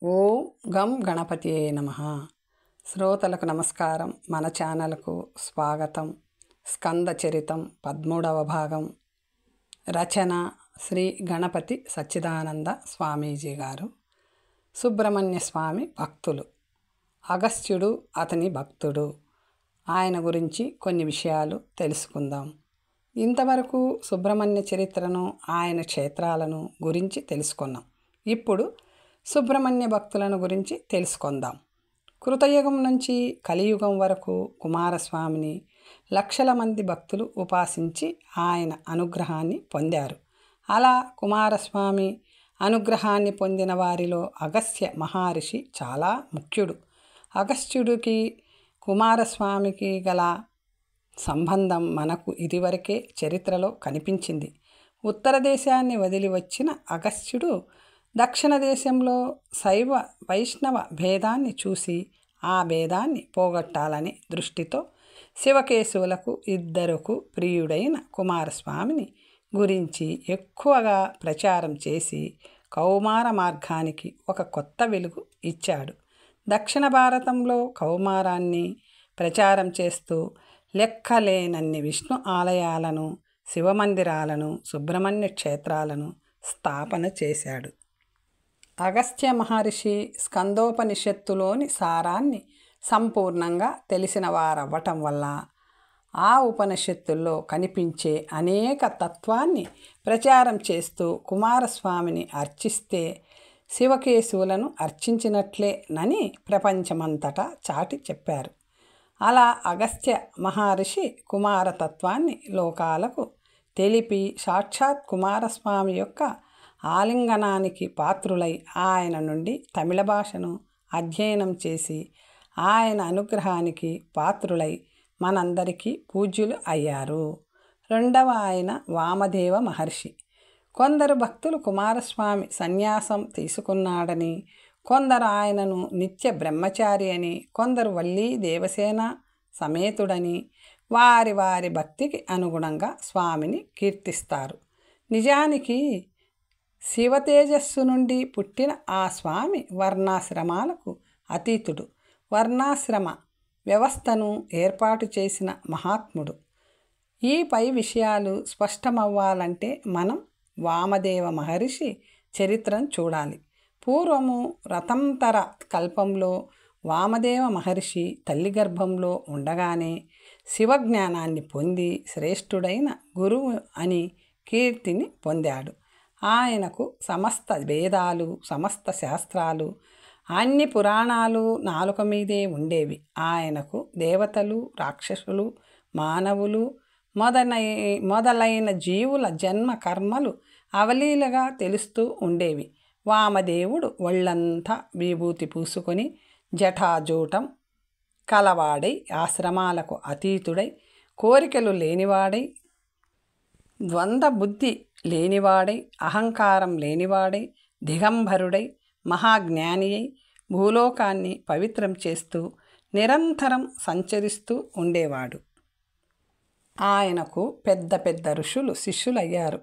ఓం గం గణపతియే నమః. శ్రోతలకు నమస్కారం. మన ఛానల్కు స్వాగతం. స్కంద చరితం 13వ భాగం. రచన శ్రీ గణపతి సచ్చిదానంద స్వామీజీ గారు. సుబ్రహ్మణ్య స్వామి భక్తులు. అగస్త్యుడు అతని భక్తుడు. ఆయన గురించి కొన్ని విషయాలు తెలుసుకుందాం. ఇంతవరకు సుబ్రహ్మణ్య చరిత్రను, ఆయన క్షేత్రాలను గురించి తెలుసుకున్నాం. ఇప్పుడు సుబ్రహ్మణ్య భక్తులను గురించి తెలుసుకుందాం. కృతయుగం నుంచి కలియుగం వరకు కుమారస్వామిని లక్షల మంది భక్తులు ఉపాసించి ఆయన అనుగ్రహాన్ని పొందారు. అలా కుమారస్వామి అనుగ్రహాన్ని పొందిన వారిలో అగస్త్య మహర్షి చాలా ముఖ్యుడు. అగస్త్యుడికి కుమారస్వామికి గల సంబంధం మనకు ఇదివరకే చరిత్రలో కనిపించింది. ఉత్తర దేశాన్ని వదిలి వచ్చిన అగస్త్యుడు దక్షిణ దేశంలో శైవ వైష్ణవ భేదాన్ని చూసి ఆ భేదాన్ని పోగొట్టాలనే దృష్టితో శివకేశవులకు ఇద్దరుకు ప్రియుడైన కుమారస్వామిని గురించి ఎక్కువగా ప్రచారం చేసి కౌమార మార్గానికి ఒక కొత్త వెలుగు ఇచ్చాడు. దక్షిణ భారతంలో కౌమారాన్ని ప్రచారం చేస్తూ లెక్కలేనన్ని విష్ణు ఆలయాలను, శివమందిరాలను, సుబ్రహ్మణ్య క్షేత్రాలను స్థాపన చేశాడు. అగస్త్య మహర్షి స్కందోపనిషత్తులోని సారాన్ని సంపూర్ణంగా తెలిసిన వారవ్వటం వల్ల ఆ ఉపనిషత్తుల్లో కనిపించే అనేక తత్వాన్ని ప్రచారం చేస్తూ కుమారస్వామిని అర్చిస్తే శివకేశవులను అర్చించినట్లేనని ప్రపంచమంతటా చాటి చెప్పారు. అలా అగస్త్య మహర్షి కుమారతత్వాన్ని లోకాలకు తెలిపి సాక్షాత్ కుమారస్వామి యొక్క ఆలింగనానికి పాత్రులై ఆయన నుండి తమిళ భాషను అధ్యయనం చేసి ఆయన అనుగ్రహానికి పాత్రులై మనందరికీ పూజ్యులు అయ్యారు. రెండవ ఆయన వామదేవ మహర్షి. కొందరు భక్తులు కుమారస్వామి సన్యాసం తీసుకున్నాడని, కొందరు ఆయనను నిత్య బ్రహ్మచారి అని, కొందరు వల్లీ దేవసేన సమేతుడని వారి వారి భక్తికి అనుగుణంగా స్వామిని కీర్తిస్తారు. నిజానికి శివతేజస్సు నుండి పుట్టిన ఆ స్వామి వర్ణాశ్రమాలకు అతీతుడు. వర్ణాశ్రమ వ్యవస్థను ఏర్పాటు చేసిన మహాత్ముడు. ఈ పై విషయాలు స్పష్టమవ్వాలంటే మనం వామదేవ మహర్షి చరిత్రను చూడాలి. పూర్వము రతంతర కల్పంలో వామదేవ మహర్షి తల్లి గర్భంలో ఉండగానే శివజ్ఞానాన్ని పొంది శ్రేష్ఠుడైన గురువు అని కీర్తిని పొందాడు. ఆయనకు సమస్త వేదాలు, సమస్త శాస్త్రాలు, అన్ని పురాణాలు నాలుక మీదే ఉండేవి. ఆయనకు దేవతలు, రాక్షసులు, మానవులు మొదలైన జీవుల జన్మ కర్మలు అవలీలగా తెలుస్తూ ఉండేవి. వామదేవుడు ఒళ్ళంతా విభూతి పూసుకొని జటాజూటం కలవాడై, ఆశ్రమాలకు అతీతుడై, కోరికలు లేనివాడై, ద్వంద్వ బుద్ధి లేనివాడై, అహంకారం లేనివాడై, దిగంబరుడై, మహాజ్ఞాని అయి భూలోకాన్ని పవిత్రం చేస్తూ నిరంతరం సంచరిస్తూ ఉండేవాడు. ఆయనకు పెద్ద పెద్ద ఋషులు శిష్యులయ్యారు.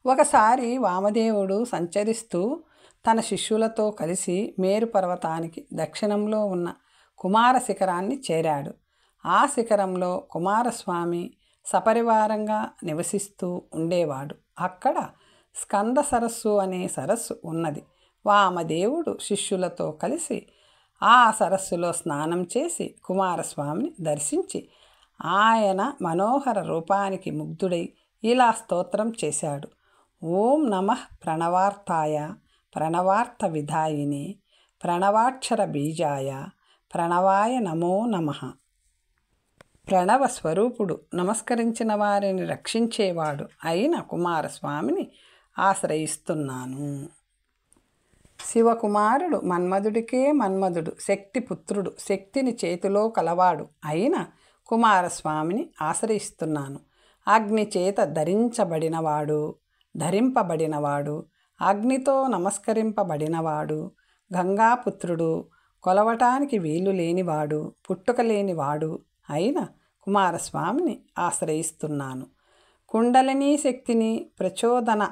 ఒకసారి వామదేవుడు సంచరిస్తూ తన శిష్యులతో కలిసి మేరు పర్వతానికి దక్షిణంలో ఉన్న కుమార శిఖరాన్ని చేరాడు. ఆ శిఖరంలో కుమారస్వామి సపరివారంగా నివసిస్తూ ఉండేవాడు. అక్కడ స్కంద సరస్సు అనే సరస్సు ఉన్నది. వామదేవుడు శిష్యులతో కలిసి ఆ సరస్సులో స్నానం చేసి కుమారస్వామిని దర్శించి ఆయన మనోహర రూపానికి ముగ్ధుడై ఇలా స్తోత్రం చేశాడు. ఓం నమః ప్రణవార్థాయ ప్రణవార్థ విధాయిని ప్రణవాక్షర బీజాయ ప్రణవాయ నమో నమః. ప్రణవ స్వరూపుడు, నమస్కరించిన వారిని రక్షించేవాడు అయిన కుమారస్వామిని ఆశ్రయిస్తున్నాను. శివకుమారుడు మన్మధుడికే మన్మధుడు, శక్తిపుత్రుడు, శక్తిని చేతిలో కలవాడు అయిన కుమారస్వామిని ఆశ్రయిస్తున్నాను. అగ్ని చేత ధరింపబడినవాడు, అగ్నితో నమస్కరింపబడినవాడు, గంగాపుత్రుడు, కొలవటానికి వీలు లేనివాడు, పుట్టుక లేనివాడు అయిన కుమారస్వామిని ఆశ్రయిస్తున్నాను. కుండలినీ శక్తిని ప్రచోదన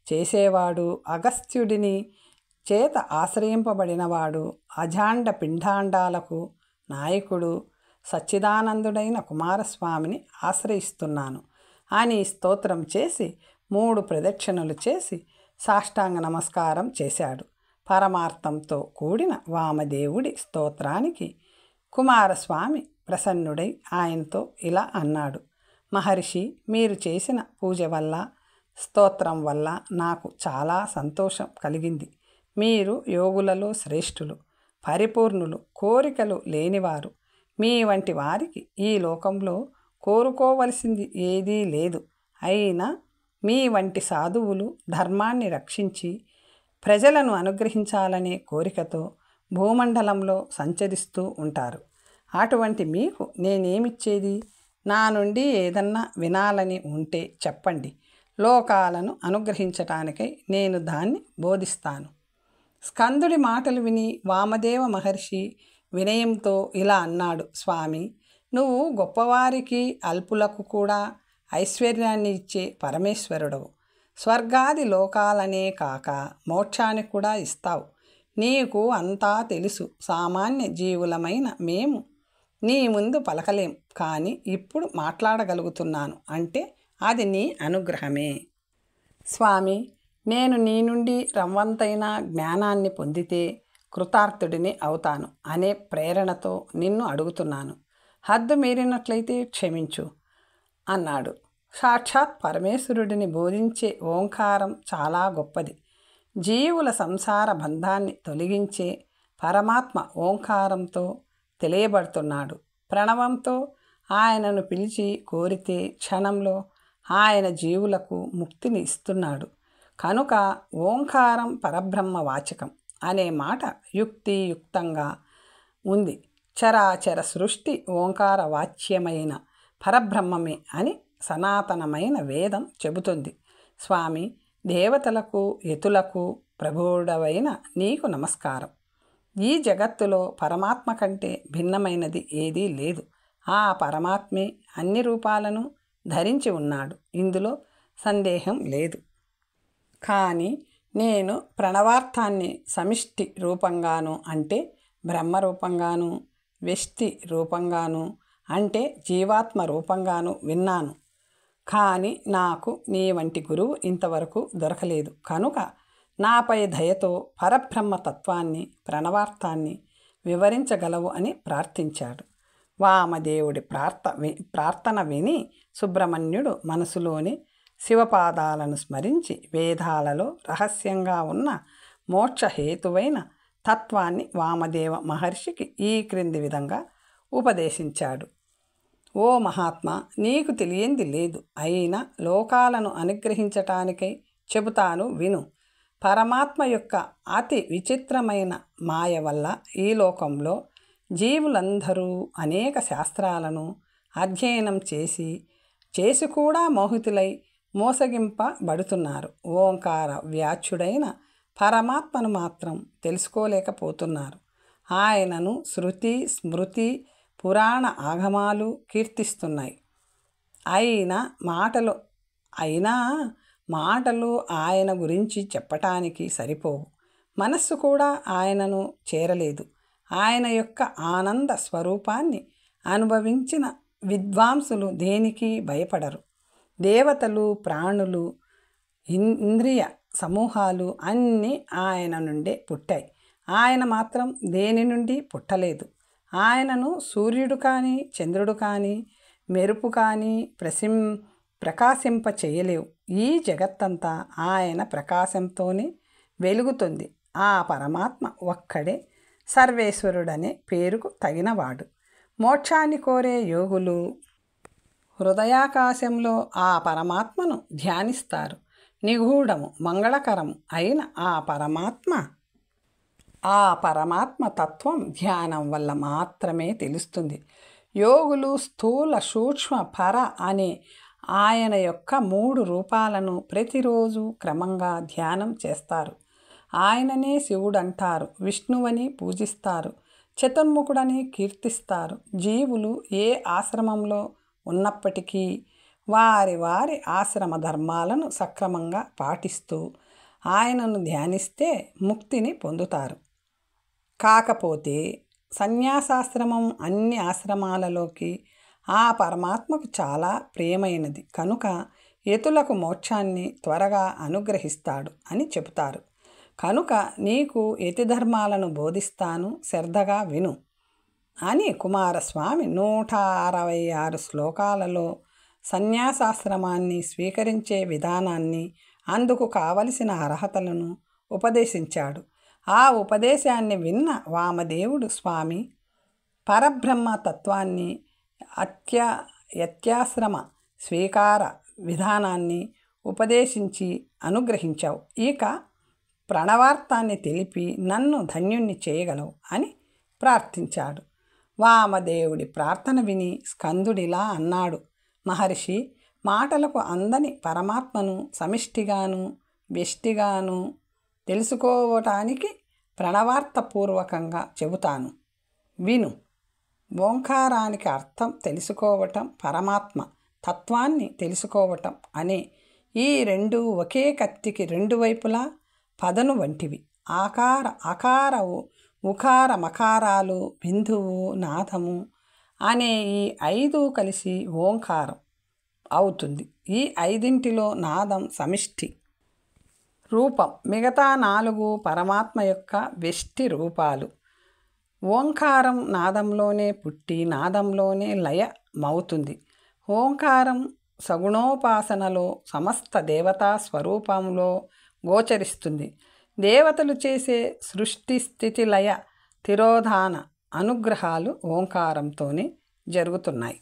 చేసేవాడు, అగస్త్యుడిని చేత ఆశ్రయింపబడినవాడు, అజాండ పిండాండాలకు నాయకుడు, సచ్చిదానందుడైన కుమారస్వామిని ఆశ్రయిస్తున్నాను అని స్తోత్రం చేసి 3 ప్రదక్షిణలు చేసి సాష్టాంగ నమస్కారం చేశాడు. పరమార్థంతో కూడిన వామదేవుడి స్తోత్రానికి కుమారస్వామి ప్రసన్నుడై ఆయనతో ఇలా అన్నాడు: మహర్షి, మీరు చేసిన పూజ వల్ల, స్తోత్రం వల్ల నాకు చాలా సంతోషం కలిగింది. మీరు యోగులలో శ్రేష్ఠులు, పరిపూర్ణులు, కోరికలు లేనివారు. మీ వంటి వారికి ఈ లోకంలో కోరుకోవలసింది ఏదీ లేదు. అయినా మీ వంటి సాధువులు ధర్మాన్ని రక్షించి ప్రజలను అనుగ్రహించాలనే కోరికతో భూమండలంలో సంచరిస్తూ ఉంటారు. అటువంటి మీకు నేనేమిచ్చేది? నా నుండి ఏదన్నా వినాలని ఉంటే చెప్పండి. లోకాలను అనుగ్రహించటానికై నేను దాన్ని బోధిస్తాను. స్కందుడి మాటలు విని వామదేవ మహర్షి వినయంతో ఇలా అన్నాడు: స్వామి, నువ్వు గొప్పవారికి అల్పులకు కూడా ఐశ్వర్యాన్ని ఇచ్చే పరమేశ్వరుడవు. స్వర్గాది లోకాలనే కాక మోక్షాన్ని కూడా ఇస్తావు. నీకు అంతా తెలుసు. సామాన్య జీవులమైన మేము నీ ముందు పలకలేం, కానీ ఇప్పుడు మాట్లాడగలుగుతున్నాను అంటే అది నీ అనుగ్రహమే. స్వామి, నేను నీ నుండి రవ్వంతైనా జ్ఞానాన్ని పొందితే కృతార్థుడిని అవుతాను అనే ప్రేరణతో నిన్ను అడుగుతున్నాను. హద్దు మీరినట్లయితే క్షమించు అన్నాడు. సాక్షాత్ పరమేశ్వరుడిని బోధించే ఓంకారం చాలా గొప్పది. జీవుల సంసార బంధాన్ని తొలగించే పరమాత్మ ఓంకారంతో తెలియబడుతున్నాడు. ప్రణవంతో ఆయనను పిలిచి కోరితే క్షణంలో ఆయన జీవులకు ముక్తిని ఇస్తున్నాడు. కనుక ఓంకారం పరబ్రహ్మ వాచకం అనే మాట యుక్తియుక్తంగా ఉంది. చరాచర సృష్టి ఓంకార వాచ్యమైన పరబ్రహ్మమే అని సనాతనమైన వేదం చెబుతుంది. స్వామి, దేవతలకు యతులకు ప్రభువుడవైన నీకు నమస్కారం. ఈ జగత్తులో పరమాత్మ కంటే భిన్నమైనది ఏదీ లేదు. ఆ పరమాత్మే అన్ని రూపాలను ధరించి ఉన్నాడు. ఇందులో సందేహం లేదు. కానీ నేను ప్రణవార్థాన్ని సమిష్టి రూపంగాను అంటే బ్రహ్మరూపంగాను, వ్యష్టి రూపంగాను అంటే జీవాత్మ రూపంగాను విన్నాను. కానీ నాకు నీ వంటి గురువు ఇంతవరకు దొరకలేదు. కనుక నాపై దయతో పరబ్రహ్మతత్వాన్ని, ప్రణవార్థాన్ని వివరించగలవు అని ప్రార్థించాడు. వామదేవుడి ప్రార్థన విని సుబ్రహ్మణ్యుడు మనసులోని శివపాదాలను స్మరించి వేదాలలో రహస్యంగా ఉన్న మోక్షహేతువైన తత్వాన్ని వామదేవ మహర్షికి ఈ క్రింది విధంగా ఉపదేశించాడు. ఓ మహాత్మా, నీకు తెలియంది లేదు. అయినా లోకాలను అనుగ్రహించటానికై చెబుతాను విను. పరమాత్మ యొక్క అతి విచిత్రమైన మాయ వల్ల ఈ లోకంలో జీవులందరూ అనేక శాస్త్రాలను అధ్యయనం చేసి కూడా మోహితులై మోసగింపబడుతున్నారు. ఓంకార వ్యాచ్యుడైన పరమాత్మను మాత్రం తెలుసుకోలేకపోతున్నారు. ఆయనను శృతి, స్మృతి, పురాణ ఆగమాలు కీర్తిస్తున్నాయి. అయినా మాటలు ఆయన గురించి చెప్పటానికి సరిపోవు. మనస్సు కూడా ఆయనను చేరలేదు. ఆయన యొక్క ఆనంద స్వరూపాన్ని అనుభవించిన విద్వాంసులు దేనికి భయపడరు. దేవతలు, ప్రాణులు, ఇంద్రియ సమూహాలు అన్నీ ఆయన నుండే పుట్టాయి. ఆయన మాత్రం దేని నుండి పుట్టలేదు. ఆయనను సూర్యుడు కానీ, చంద్రుడు కానీ, మెరుపు కానీ ప్రకాశింప చేయలేవు. ఈ జగత్తంతా ఆయన ప్రకాశంతోనే వెలుగుతుంది. ఆ పరమాత్మ ఒక్కడే సర్వేశ్వరుడనే పేరుకు తగినవాడు. మోక్షాన్ని కోరే యోగులు హృదయాకాశంలో ఆ పరమాత్మను ధ్యానిస్తారు. నిగూఢము, మంగళకరము అయిన ఆ పరమాత్మ తత్వం ధ్యానం వల్ల మాత్రమే తెలుస్తుంది. యోగులు స్థూల, సూక్ష్మ, పర అనే ఆయన యొక్క 3 రూపాలను ప్రతిరోజు క్రమంగా ధ్యానం చేస్తారు. ఆయననే శివుడంటారు, విష్ణువని పూజిస్తారు, చతుర్ముఖుడని కీర్తిస్తారు. జీవులు ఏ ఆశ్రమంలో ఉన్నప్పటికీ వారి ఆశ్రమ ధర్మాలను సక్రమంగా పాటిస్తూ ఆయనను ధ్యానిస్తే ముక్తిని పొందుతారు. కాకపోతే సన్యాసాశ్రమం అన్ని ఆశ్రమాలలోకి ఆ పరమాత్మకు చాలా ప్రియమైనది కనుక యతులకు మోక్షాన్ని త్వరగా అనుగ్రహిస్తాడు అని చెబుతారు. కనుక నీకు యతి ధర్మాలను బోధిస్తాను, శ్రద్ధగా విను అని కుమారస్వామి 166 శ్లోకాలలో సన్యాసాశ్రమాన్ని స్వీకరించే విధానాన్ని, అందుకు కావలసిన అర్హతలను ఉపదేశించాడు. ఆ ఉపదేశాన్ని విన్న వామదేవుడు స్వామి పరబ్రహ్మ తత్వాన్ని, యత్యాశ్రమ స్వీకార విధానాన్ని ఉపదేశించి అనుగ్రహించావు. ఇక ప్రణవార్థాన్ని తెలిపి నన్ను ధన్యుణ్ణి చేయగలవు అని ప్రార్థించాడు. వామదేవుడి ప్రార్థన విని స్కందుడిలా అన్నాడు, మహర్షి, మాటలకు అందని పరమాత్మను సమిష్టిగాను వ్యష్టిగాను తెలుసుకోవటానికి ప్రణవార్థపూర్వకంగా చెబుతాను, విను. ఓంకారానికి అర్థం తెలుసుకోవటం, పరమాత్మ తత్వాన్ని తెలుసుకోవటం అనే ఈ రెండు ఒకే కత్తికి రెండు వైపులా పదను వంటివి. అకారవు, ఉకార మకారాలు, బిందువు, నాదము అనే ఈ 5 కలిసి ఓంకారం అవుతుంది. ఈ 5 నాదం సమిష్టి రూపం, మిగతా 4 పరమాత్మ యొక్క వ్యష్టి రూపాలు. ఓంకారం నాదంలోనే పుట్టి నాదంలోనే లయమవుతుంది. ఓంకారం సగుణోపాసనలో సమస్త దేవతా స్వరూపంలో గోచరిస్తుంది. దేవతలు చేసే సృష్టి స్థితి లయ తిరోధాన అనుగ్రహాలు ఓంకారంతోనే జరుగుతున్నాయి.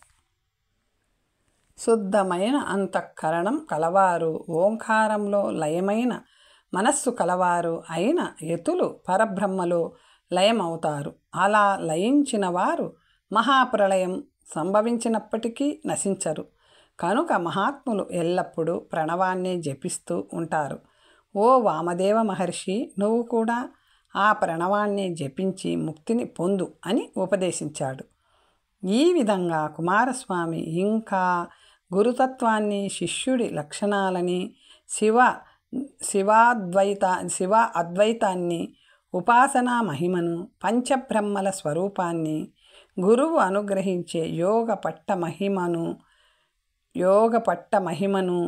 శుద్ధమైన అంతఃకరణం కలవారు, ఓంకారంలో లయమైన మనస్సు కలవారు అయిన యతులు పరబ్రహ్మలో లయమవుతారు. అలా లయించిన వారు మహాప్రళయం సంభవించినప్పటికీ నశించరు. కనుక మహాత్ములు ఎల్లప్పుడూ ప్రణవాన్నే జపిస్తూ ఉంటారు. ఓ వామదేవ మహర్షి, నువ్వు కూడా ఆ ప్రణవాన్ని జపించి ముక్తిని పొందు అని ఉపదేశించాడు. ఈ విధంగా కుమారస్వామి ఇంకా గురుతత్వాన్ని, శిష్యుడి లక్షణాలని, శివ అద్వైతాన్ని, ఉపాసనా మహిమను, పంచబ్రహ్మల స్వరూపాన్ని, గురువు అనుగ్రహించే యోగ పట్ట మహిమను,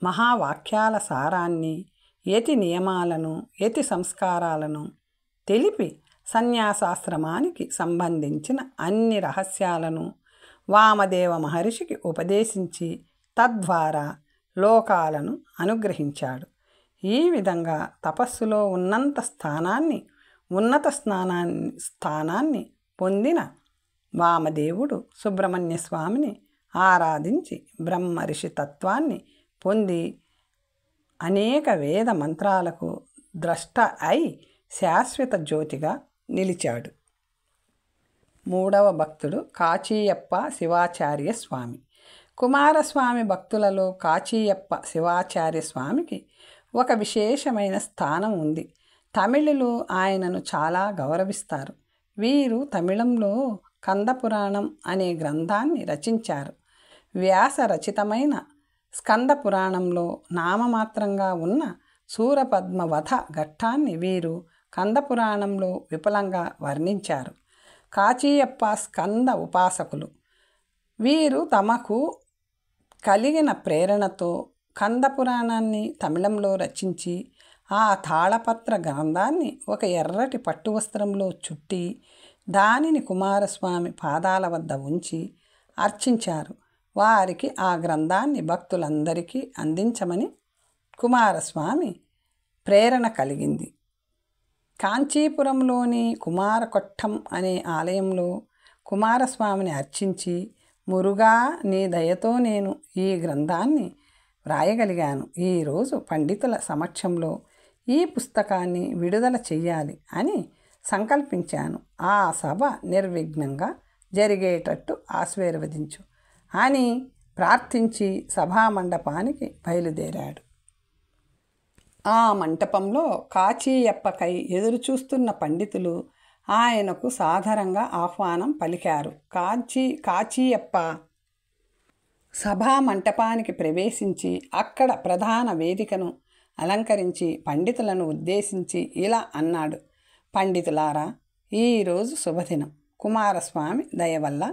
మహావాక్యాల సారాన్ని, యతి నియమాలను, యతి సంస్కారాలను తెలిపి సన్యాసాశ్రమానికి సంబంధించిన అన్ని రహస్యాలను వామదేవ మహర్షికి ఉపదేశించి తద్వారా లోకాలను అనుగ్రహించాడు. ఈ విధంగా తపస్సులో ఉన్నత స్థానాన్ని పొందిన వామదేవుడు సుబ్రహ్మణ్య స్వామిని ఆరాధించి బ్రహ్మర్షి తత్వాన్ని పొంది అనేక వేద మంత్రాలకు ద్రష్ట అయి శాశ్వత జ్యోతిగా నిలిచాడు. 3వ భక్తుడు కాచీయప్ప శివాచార్య స్వామి. కుమారస్వామి భక్తులలో కాచీయప్ప శివాచార్య స్వామికి ఒక విశేషమైన స్థానం ఉంది. తమిళులు ఆయనను చాలా గౌరవిస్తారు. వీరు తమిళంలో కందపురాణం అనే గ్రంథాన్ని రచించారు. వ్యాస రచితమైన స్కంద పురాణంలో నామమాత్రంగా ఉన్న సూరపద్మ వధ ఘట్టాన్ని వీరు కందపురాణంలో విపులంగా వర్ణించారు. కాచీయప్ప స్కంద ఉపాసకులు. వీరు తమకు కలిగిన ప్రేరణతో కందపురాణాన్ని తమిళంలో రచించి ఆ తాళపత్ర గ్రంథాన్ని ఒక ఎర్రటి పట్టు వస్త్రంలో చుట్టి దానిని కుమారస్వామి పాదాల వద్ద ఉంచి అర్చించారు. వారికి ఆ గ్రంథాన్ని భక్తులందరికీ అందించమని కుమారస్వామి ప్రేరణ కలిగింది. కాంచీపురంలోని కుమారకొట్టం అనే ఆలయంలో కుమారస్వామిని అర్చించి, మురుగా, నీ దయతో నేను ఈ గ్రంథాన్ని వ్రాయగలిగాను. ఈరోజు పండితుల సమక్షంలో ఈ పుస్తకాన్ని విడుదల చెయ్యాలి అని సంకల్పించాను. ఆ సభ నిర్విఘ్నంగా జరిగేటట్టు ఆశీర్వదించు అని ప్రార్థించి సభామండపానికి బయలుదేరాడు. ఆ మంటపంలో కాచీయప్పకై ఎదురుచూస్తున్న పండితులు ఆయనకు సాదరంగా ఆహ్వానం పలికారు. కాచీయప్ప సభా మంటపానికి ప్రవేశించి అక్కడ ప్రధాన వేదికను అలంకరించి పండితులను ఉద్దేశించి ఇలా అన్నాడు. పండితులారా, ఈరోజు శుభదినం. కుమారస్వామి దయ వల్ల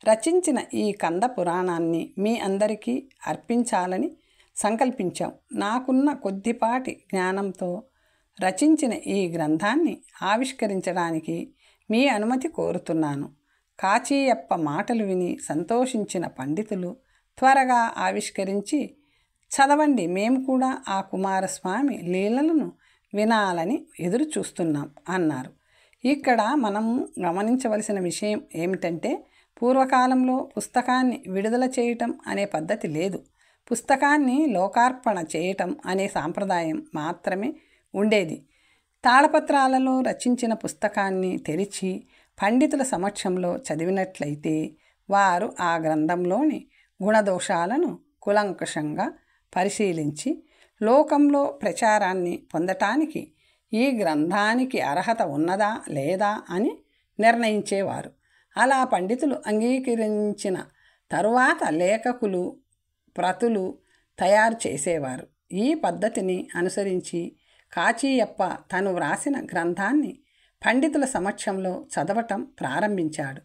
రచించిన ఈ కంద పురాణాన్ని మీ అందరికీ అర్పించాలని సంకల్పించాం. నాకున్న కొద్దిపాటి జ్ఞానంతో రచించిన ఈ గ్రంథాన్ని ఆవిష్కరించడానికి మీ అనుమతి కోరుతున్నాను. కాచీయప్ప మాటలు విని సంతోషించిన పండితులు త్వరగా ఆవిష్కరించి చదవండి, మేము కూడా ఆ కుమారస్వామి లీలలను వినాలని ఎదురు చూస్తున్నాం అన్నారు. ఇక్కడ మనం గమనించవలసిన విషయం ఏమిటంటే, పూర్వకాలంలో పుస్తకాన్ని విడుదల చేయటం అనే పద్ధతి లేదు. పుస్తకాన్ని లోకార్పణ చేయటం అనే సాంప్రదాయం మాత్రమే ఉండేది. తాళపత్రాలలో రచించిన పుస్తకాన్ని తెరిచి పండితుల సమక్షంలో చదివినట్లయితే వారు ఆ గ్రంథంలోని గుణదోషాలను కూలంకషంగా పరిశీలించి లోకంలో ప్రచారాన్ని పొందటానికి ఈ గ్రంథానికి అర్హత ఉన్నదా లేదా అని నిర్ణయించేవారు. అలా పండితులు అంగీకరించిన తరువాత లేఖకులు ప్రతులు తయారు చేసేవారు. ఈ పద్ధతిని అనుసరించి కాచీయప్ప తను వ్రాసిన గ్రంథాన్ని పండితుల సమక్షంలో చదవటం ప్రారంభించాడు.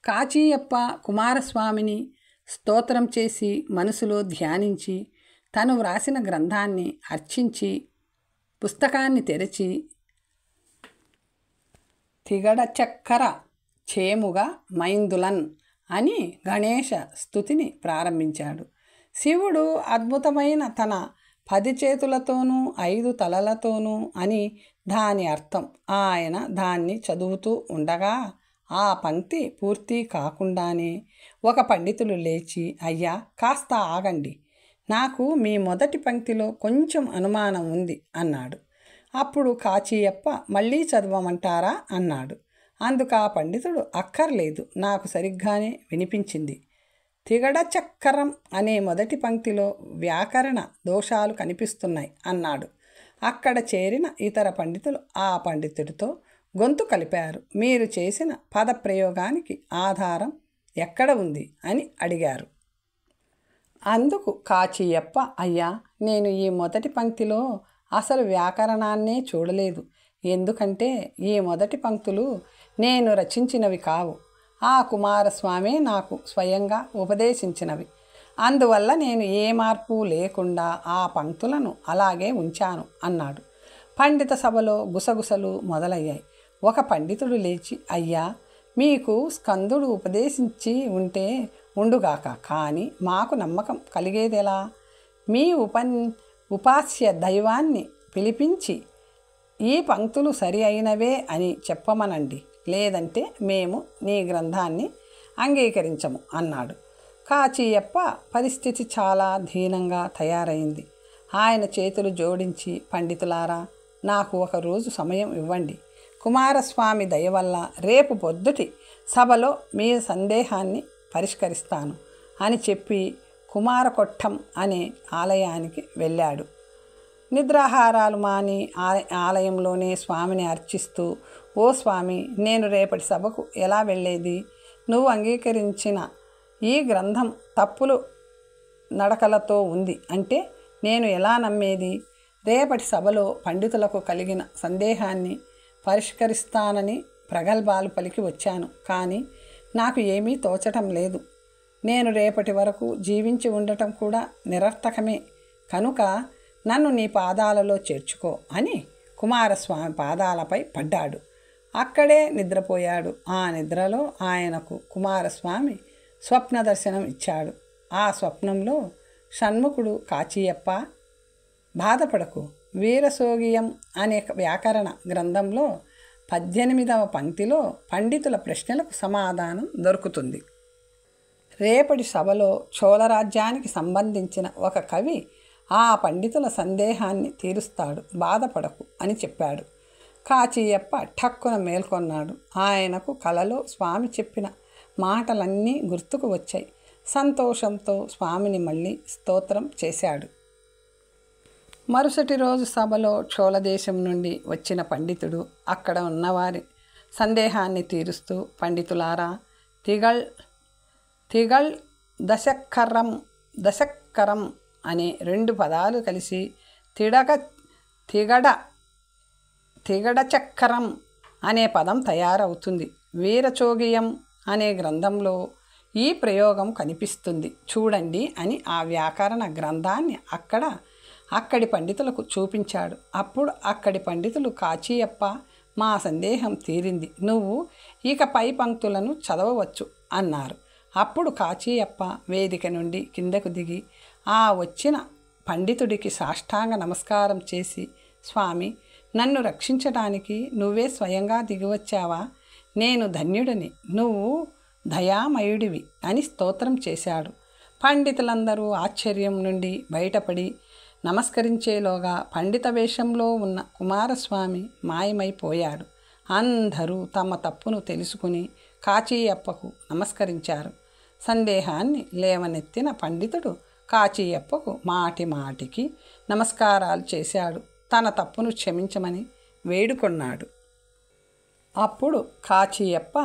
కాచీయప్ప కుమారస్వామిని స్తోత్రం చేసి మనసులో ధ్యానించి తను వ్రాసిన గ్రంథాన్ని అర్చించి పుస్తకాన్ని తెరిచి తిగడ చక్కర చేముగా మైందులన్ అని గణేశ స్తుతిని ప్రారంభించాడు. శివుడు అద్భుతమైన తన 10 చేతులతోనూ 5 తలలతోనూ అని దాని అర్థం. ఆయన దాన్ని చదువుతూ ఉండగా ఆ పంక్తి పూర్తి కాకుండానే ఒక పండితులు లేచి, అయ్యా కాస్త ఆగండి, నాకు మీ మొదటి పంక్తిలో కొంచెం అనుమానం ఉంది అన్నాడు. అప్పుడు కాచీయప్ప మళ్ళీ చదవమంటారా అన్నాడు. అందుకు ఆ పండితుడు, అక్కర్లేదు, నాకు సరిగ్గానే వినిపించింది. తిగడ చక్కరం అనే మొదటి పంక్తిలో వ్యాకరణ దోషాలు కనిపిస్తున్నాయి అన్నాడు. అక్కడ చేరిన ఇతర పండితులు ఆ పండితుడితో గొంతు కలిపారు. మీరు చేసిన పదప్రయోగానికి ఆధారం ఎక్కడ ఉంది అని అడిగారు. అందుకు కాచీయప్ప, అయ్యా, నేను ఈ మొదటి పంక్తిలో అసలు వ్యాకరణాన్నే చూడలేదు. ఎందుకంటే ఈ మొదటి పంక్తులు నేను రచించినవి కావు, ఆ కుమారస్వామి నాకు స్వయంగా ఉపదేశించినవి. అందువల్ల నేను ఏ మార్పు లేకుండా ఆ పంక్తులను అలాగే ఉంచాను అన్నాడు. పండిత సభలో గుసగుసలు మొదలయ్యాయి. ఒక పండితుడు లేచి, అయ్యా, మీకు స్కందుడు ఉపదేశించి ఉంటే ఉండుగాక, కానీ మాకు నమ్మకం కలిగేదెలా? మీ ఉపాస్య దైవాన్ని పిలిపించి ఈ పంక్తులు సరి అయినవే అని చెప్పమనండి, లేదంటే మేము నీ గ్రంథాన్ని అంగీకరించము అన్నాడు. కాచీయప్ప పరిస్థితి చాలా దీనంగా తయారైంది. ఆయన చేతులు జోడించి, పండితులారా, నాకు ఒక రోజు సమయం ఇవ్వండి. కుమారస్వామి దయ వల్ల రేపు పొద్దుటి సభలో మీ సందేహాన్ని పరిష్కరిస్తాను అని చెప్పి కుమారకొట్టం అనే ఆలయానికి వెళ్ళాడు. నిద్రాహారాలు మాని ఆలయంలోనే స్వామిని అర్చిస్తూ, ఓ స్వామి, నేను రేపటి సభకు ఎలా వెళ్ళేది? నువ్వు అంగీకరించిన ఈ గ్రంథం తప్పులు నడకలతో ఉంది అంటే నేను ఎలా నమ్మేది? రేపటి సభలో పండితులకు కలిగిన సందేహాన్ని పరిష్కరిస్తానని ప్రగల్భాలు పలికి వచ్చాను, కానీ నాకు ఏమీ తోచటం లేదు. నేను రేపటి వరకు జీవించి ఉండటం కూడా నిరర్థకమే. కనుక నన్ను నీ పాదాలలో చేర్చుకో అని కుమారస్వామి పాదాలపై పడ్డాడు. అక్కడే నిద్రపోయాడు. ఆ నిద్రలో ఆయనకు కుమారస్వామి స్వప్న దర్శనం ఇచ్చాడు. ఆ స్వప్నంలో షణ్ముఖుడు, కాచీయప్ప, బాధపడకు, వీరసోగియం అనే వ్యాకరణ గ్రంథంలో 18వ పంక్తిలో పండితుల ప్రశ్నలకు సమాధానం దొరుకుతుంది. రేపటి సభలో చోళరాజ్యానికి సంబంధించిన ఒక కవి ఆ పండితుల సందేహాన్ని తీరుస్తాడు, బాధపడకు అని చెప్పాడు. కాచీయప్ప ఠక్కున మేల్కొన్నాడు. ఆయనకు కలలో స్వామి చెప్పిన మాటలన్నీ గుర్తుకు వచ్చాయి. సంతోషంతో స్వామిని మళ్ళీ స్తోత్రం చేశాడు. మరుసటి రోజు సభలో చోళదేశం నుండి వచ్చిన పండితుడు అక్కడ ఉన్నవారి సందేహాన్ని తీరుస్తూ, పండితులారా, తిగళ్ దశక్కరం అనే 2 పదాలు కలిసి తిగడ చక్కరం అనే పదం తయారవుతుంది. వీరచోగియం అనే గ్రంథంలో ఈ ప్రయోగం కనిపిస్తుంది చూడండి అని ఆ వ్యాకరణ గ్రంథాన్ని అక్కడి పండితులకు చూపించాడు. అప్పుడు అక్కడి పండితులు, కాచీయప్ప, మా సందేహం తీరింది, నువ్వు ఇక పై పంక్తులను చదవవచ్చు అన్నారు. అప్పుడు కాచీయప్ప వేదిక నుండి కిందకు దిగి ఆ వచ్చిన పండితుడికి సాష్టాంగ నమస్కారం చేసి, స్వామి, నన్ను రక్షించడానికి నువ్వే స్వయంగా దిగివచ్చావా? నేను ధన్యుడిని, నువ్వు దయామయుడివి అని స్తోత్రం చేశాడు. పండితులందరూ ఆశ్చర్యం నుండి బయటపడి నమస్కరించేలోగా పండిత వేషంలో ఉన్న కుమారస్వామి మాయమైపోయాడు. అందరూ తమ తప్పును తెలుసుకుని కాచీయప్పకు నమస్కరించారు. సందేహాన్ని లేవనెత్తిన పండితుడు కాచీయప్పకు మాటి మాటికి నమస్కారాలు చేశాడు. తన తప్పును క్షమించమని వేడుకొన్నాడు. అప్పుడు కాచీయప్ప,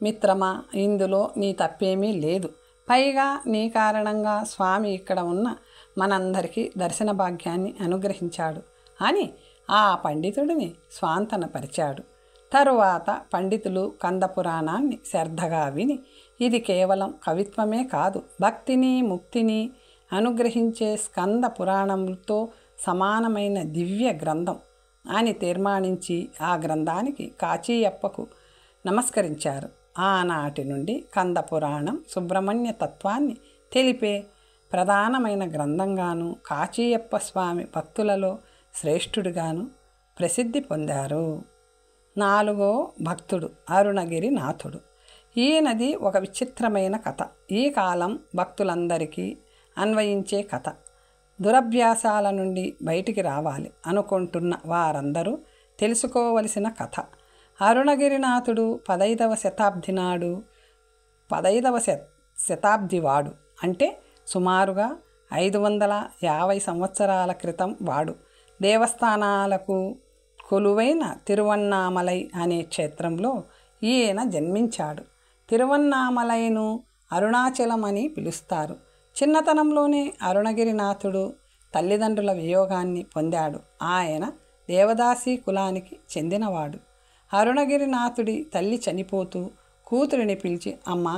మిత్రమా, ఇందులో నీ తప్పేమీ లేదు. పైగా నీ కారణంగా స్వామి ఇక్కడ ఉన్న మనందరికీ దర్శన భాగ్యాన్ని అనుగ్రహించాడు అని ఆ పండితుడిని స్వాంతనపరిచాడు. తరువాత పండితులు కందపురాణాన్ని శ్రద్ధగా విని, ఇది కేవలం కవిత్వమే కాదు, భక్తిని ముక్తిని అనుగ్రహించే స్కంద పురాణంతో సమానమైన దివ్య గ్రంథం అని తీర్మానించి ఆ గ్రంథానికి కాచీయప్పకు నమస్కరించారు. ఆనాటి నుండి కందపురాణం సుబ్రహ్మణ్య తత్వాన్ని తెలిపే ప్రధానమైన గ్రంథంగాను, కాచీయప్ప స్వామి భక్తులలో శ్రేష్ఠుడిగాను ప్రసిద్ధి పొందారు. 4వ భక్తుడు అరుణగిరినాథుడు. ఈయనది ఒక విచిత్రమైన కథ. ఈ కాలం భక్తులందరికీ అన్వయించే కథ. దురభ్యాసాల నుండి బయటికి రావాలి అనుకుంటున్న వారందరూ తెలుసుకోవలసిన కథ. అరుణగిరినాథుడు 15వ శతాబ్ది నాడు 15వ శతాబ్దివాడు, అంటే సుమారుగా 550 సంవత్సరాల క్రితం వాడు. దేవస్థానాలకు కొలువైన తిరువన్నామలై అనే క్షేత్రంలో ఈయన జన్మించాడు. తిరువన్నామలైను అరుణాచలం అని పిలుస్తారు. చిన్నతనంలోనే అరుణగిరినాథుడు తల్లిదండ్రుల వియోగాన్ని పొందాడు. ఆయన దేవదాసి కులానికి చెందినవాడు. అరుణగిరినాథుడి తల్లి చనిపోతూ కూతురిని పిలిచి, అమ్మా,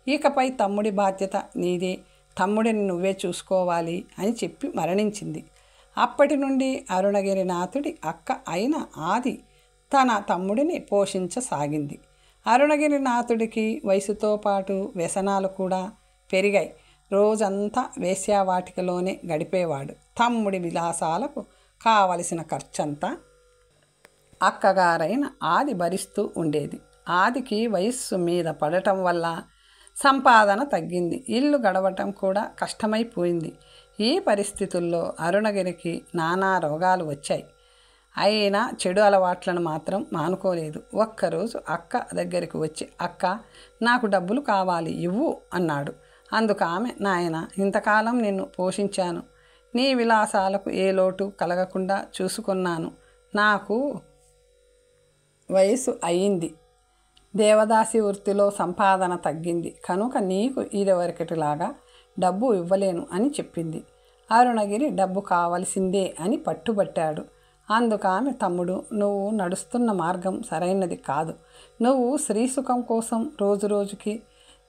ఇకపై తమ్ముడి బాధ్యత నీదే, తమ్ముడిని నువ్వే చూసుకోవాలి అని చెప్పి మరణించింది. అప్పటి నుండి అరుణగిరినాథుడి అక్క అయిన ఆది తన తమ్ముడిని పోషించసాగింది. అరుణగిరినాథుడికి వయసుతో పాటు వ్యసనాలు కూడా పెరిగాయి. రోజంతా వేశ్యావాటికలోనే గడిపేవాడు. తమ్ముడి విలాసాలకు కావలసిన ఖర్చంతా అక్కగారైన ఆది భరిస్తూ ఉండేది. ఆదికి వయస్సు మీద పడటం వల్ల సంపాదన తగ్గింది. ఇల్లు గడవటం కూడా కష్టమైపోయింది. ఈ పరిస్థితుల్లో అరుణగిరికి నానా రోగాలు వచ్చాయి. అయినా చెడు అలవాట్లను మాత్రం మానుకోలేదు. ఒక్కరోజు అక్క దగ్గరికి వచ్చి, అక్క, నాకు డబ్బులు కావాలి, ఇవ్వు అన్నాడు. అందుకు ఆమె, నాయన, ఇంతకాలం నిన్ను పోషించాను, నీ విలాసాలకు ఏ లోటు కలగకుండా చూసుకున్నాను. నాకు వయసు అయింది, దేవదాసి వృత్తిలో సంపాదన తగ్గింది, కనుక నీకు ఇదివరకటిలాగా డబ్బు ఇవ్వలేను అని చెప్పింది. అరుణగిరి డబ్బు కావలసిందే అని పట్టుబట్టాడు. అందుకామె, తమ్ముడు, నువ్వు నడుస్తున్న మార్గం సరైనది కాదు. నువ్వు శ్రీసుఖం కోసం రోజురోజుకి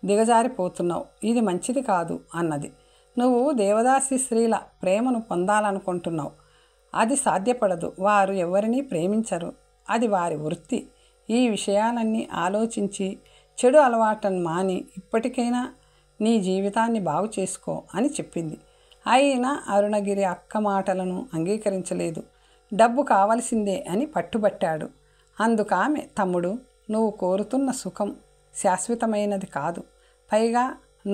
దిగజారిపోతున్నావు. ఇది మంచిది కాదు అన్నది. నువ్వు దేవదాసి స్త్రీల ప్రేమను పొందాలనుకుంటున్నావు. అది సాధ్యపడదు. వారు ఎవరినీ ప్రేమించరు. అది వారి వృత్తి. ఈ విషయాలన్నీ ఆలోచించి చెడు అలవాట్లను మాని ఇప్పటికైనా నీ జీవితాన్ని బాగు చేసుకో అని చెప్పింది. అయినా అరుణగిరి అక్క మాటలను అంగీకరించలేదు. డబ్బు కావలసిందే అని పట్టుబట్టాడు. అందుకామె, తమ్ముడు, నువ్వు కోరుతున్న సుఖం శాశ్వతమైనది కాదు. పైగా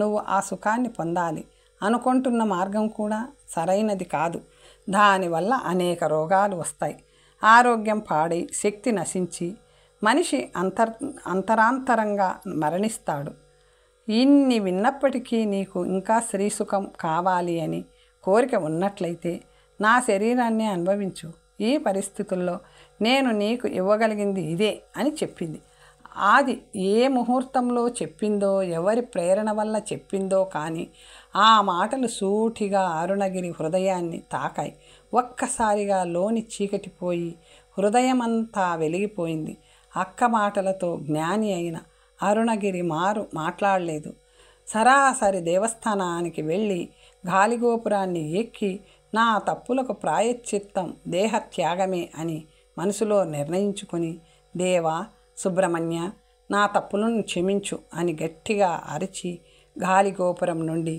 నువ్వు ఆ సుఖాన్ని పొందాలి అనుకుంటున్న మార్గం కూడా సరైనది కాదు. దానివల్ల అనేక రోగాలు వస్తాయి. ఆరోగ్యం పాడై శక్తి నశించి మనిషి అంతరాంతరంగా మరణిస్తాడు. ఇన్ని విన్నప్పటికీ నీకు ఇంకా శ్రీసుఖం కావాలి అని కోరిక ఉన్నట్లయితే నా శరీరాన్ని అనుభవించు. ఈ పరిస్థితుల్లో నేను నీకు ఇవ్వగలిగింది ఇదే అని చెప్పింది. ఆది ఏ ముహూర్తంలో చెప్పిందో, ఎవరి ప్రేరణ వల్ల చెప్పిందో కానీ ఆ మాటలు సూటిగా అరుణగిరి హృదయాన్ని తాకాయి. ఒక్కసారిగా లోని చీకటిపోయి హృదయమంతా వెలిగిపోయింది. అక్క మాటలతో జ్ఞాని అయిన అరుణగిరి మాట్లాడలేదు. సరాసరి దేవస్థానానికి వెళ్ళి గాలిగోపురాన్ని ఎక్కి నా తప్పులకు ప్రాయశ్చిత్తం దేహత్యాగమే అని మనసులో నిర్ణయించుకుని, దేవా సుబ్రహ్మణ్య, నా తప్పులను క్షమించు అని గట్టిగా అరిచి గాలిగోపురం నుండి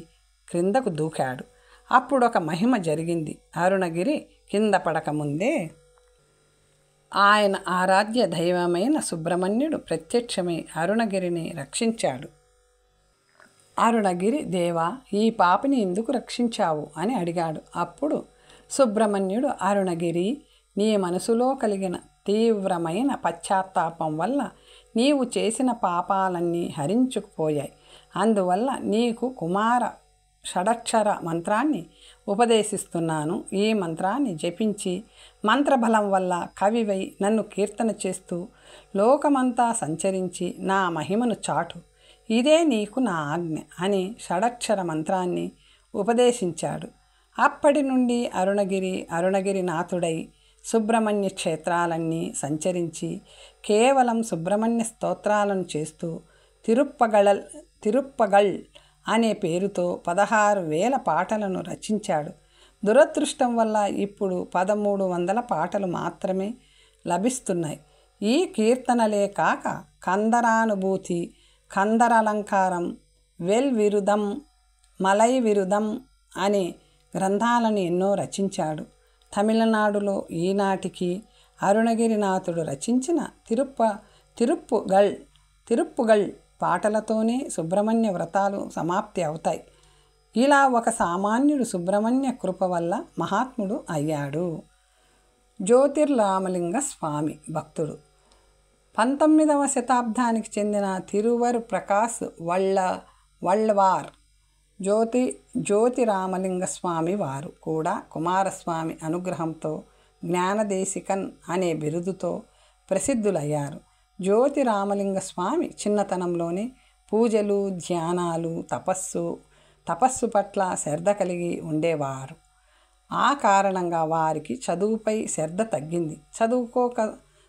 క్రిందకు దూకాడు. అప్పుడొక మహిమ జరిగింది. అరుణగిరి కింద పడకముందే ఆయన ఆరాధ్య దైవమైన సుబ్రహ్మణ్యుడు ప్రత్యక్షమై అరుణగిరిని రక్షించాడు. అరుణగిరి, దేవా, ఈ పాపిని ఎందుకు రక్షించావు అని అడిగాడు. అప్పుడు సుబ్రహ్మణ్యుడు, అరుణగిరి, నీ మనసులో కలిగిన తీవ్రమైన పశ్చాత్తాపం వల్ల నీవు చేసిన పాపాలన్నీ హరించుకుపోయాయి. అందువల్ల నీకు కుమార షడక్షర మంత్రాన్ని ఉపదేశిస్తున్నాను. ఈ మంత్రాన్ని జపించి మంత్రబలం వల్ల కవివై నన్ను కీర్తన చేస్తూ లోకమంతా సంచరించి నా మహిమను చాటు. ఇదే నీకు నా ఆజ్ఞ అని షడక్షర మంత్రాన్ని ఉపదేశించాడు. అప్పటి నుండి అరుణగిరినాథుడై సుబ్రహ్మణ్య క్షేత్రాలన్నీ సంచరించి కేవలం సుబ్రహ్మణ్య స్తోత్రాలను చేస్తూ తిరుప్పగళ్ అనే పేరుతో 16,000 పాటలను రచించాడు. దురదృష్టం వల్ల ఇప్పుడు 1,300 పాటలు మాత్రమే లభిస్తున్నాయి. ఈ కీర్తనలే కాక కందరానుభూతి, కందరలంకారం, విరుదం, మలై విరుదం అనే గ్రంథాలను ఎన్నో రచించాడు. తమిళనాడులో ఈనాటికి అరుణగిరినాథుడు రచించిన తిరుప్పుగళ్ పాటలతోనే సుబ్రహ్మణ్య వ్రతాలు సమాప్తి అవుతాయి. ఇలా ఒక సామాన్యుడు సుబ్రహ్మణ్య కృప వల్ల మహాత్ముడు అయ్యాడు. జ్యోతిర్రామలింగ స్వామి భక్తుడు. 19వ శతాబ్దానికి చెందిన తిరువరు ప్రకాశ్ వళ్ళవార్ జ్యోతిరామలింగ స్వామి వారు కూడా కుమారస్వామి అనుగ్రహంతో జ్ఞానదేశికన్ అనే బిరుదుతో ప్రసిద్ధులయ్యారు. జ్యోతిరామలింగ స్వామి చిన్నతనంలోనే పూజలు, ధ్యానాలు, తపస్సు పట్ల శ్రద్ధ కలిగి ఉండేవారు. ఆ కారణంగా వారికి చదువుపై శ్రద్ధ తగ్గింది. చదువుకోక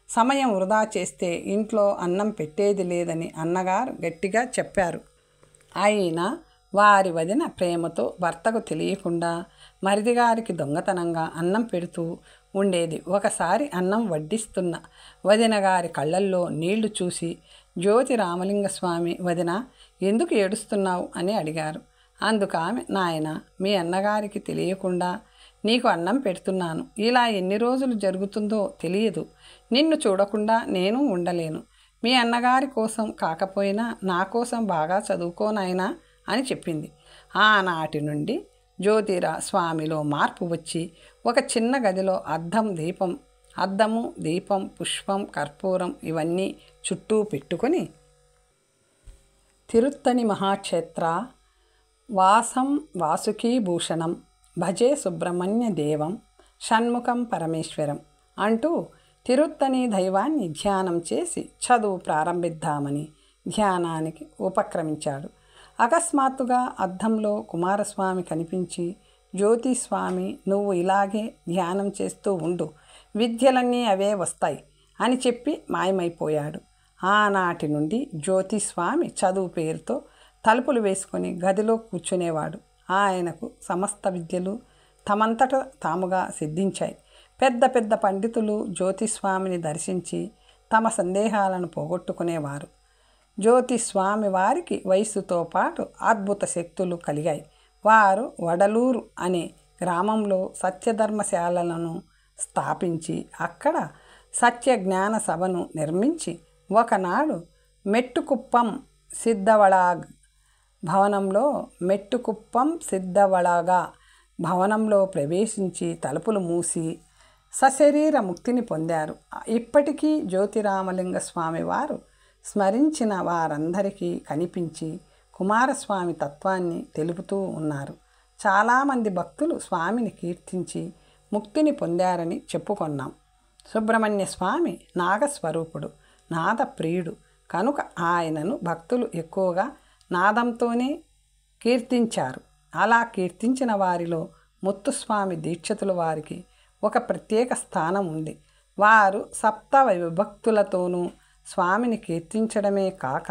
సమయం వృధా చేస్తే ఇంట్లో అన్నం పెట్టేది లేదని అన్నగారు గట్టిగా చెప్పారు. అయినా వారి వదిన ప్రేమతో భర్తకు తెలియకుండా మరిదిగారికి దొంగతనంగా అన్నం పెడుతూ ఉండేది. ఒకసారి అన్నం వడ్డిస్తున్న వదిన గారి కళ్ళల్లో నీళ్లు చూసి జ్యోతిరామలింగ స్వామి, వదిన, ఎందుకు ఏడుస్తున్నావు అని అడిగారు. అందుకు ఆమె, నాయన, మీ అన్నగారికి తెలియకుండా నీకు అన్నం పెడుతున్నాను. ఇలా ఎన్ని రోజులు జరుగుతుందో తెలియదు. నిన్ను చూడకుండా నేను ఉండలేను. మీ అన్నగారి కోసం కాకపోయినా నా కోసం బాగా చదువుకోనాయనా అని చెప్పింది. ఆనాటి నుండి స్వామిలో మార్పు వచ్చి ఒక చిన్న గదిలో అద్దము, దీపం, పుష్పం, కర్పూరం ఇవన్నీ చుట్టూ పెట్టుకొని తిరుత్తని మహాక్షేత్ర వాసం వాసుకీభూషణం భజే సుబ్రహ్మణ్య దేవం షణ్ముఖం పరమేశ్వరం అంటూ తిరుత్తని దైవాన్ని ధ్యానం చేసి చదువు ప్రారంభిద్దామని ధ్యానానికి ఉపక్రమించాడు. అకస్మాత్తుగా అద్దంలో కుమారస్వామి కనిపించి, జ్యోతిస్వామి, నువ్వు ఇలాగే ధ్యానం చేస్తూ ఉండు, విద్యలన్నీ అవే వస్తాయి అని చెప్పి మాయమైపోయాడు. ఆనాటి నుండి జ్యోతిస్వామి చదువు పేరుతో తలుపులు వేసుకొని గదిలో కూర్చునేవాడు. ఆయనకు సమస్త విద్యలు తమంతట తాముగా సిద్ధించాయి. పెద్ద పెద్ద పండితులు జ్యోతిస్వామిని దర్శించి తమ సందేహాలను పోగొట్టుకునేవారు. జ్యోతిస్వామి వారికి వయస్సుతో పాటు అద్భుత శక్తులు కలిగాయి. వారు వడలూరు అనే గ్రామంలో సత్యధర్మశాలలను స్థాపించి అక్కడ సత్యజ్ఞాన సభను నిర్మించి ఒకనాడు మెట్టుకుప్పం సిద్ధవళగా భవనంలో ప్రవేశించి తలుపులు మూసి సశరీర ముక్తిని పొందారు. ఇప్పటికీ జ్యోతిరామలింగ స్వామి వారు స్మరించిన వారందరికీ కనిపించి కుమారస్వామి తత్వాన్ని తెలుపుతూ ఉన్నారు. చాలామంది భక్తులు స్వామిని కీర్తించి ముక్తిని పొందారని చెప్పుకొన్నాం. సుబ్రహ్మణ్య స్వామి నాగస్వరూపుడు, నాదప్రియుడు కనుక ఆయనను భక్తులు ఎక్కువగా నాదంతోనే కీర్తించారు. అలా కీర్తించిన వారిలో ముత్తుస్వామి దీక్షితుల వారికి ఒక ప్రత్యేక స్థానం ఉంది. వారు సప్త విభక్తులతోనూ స్వామిని కీర్తించడమే కాక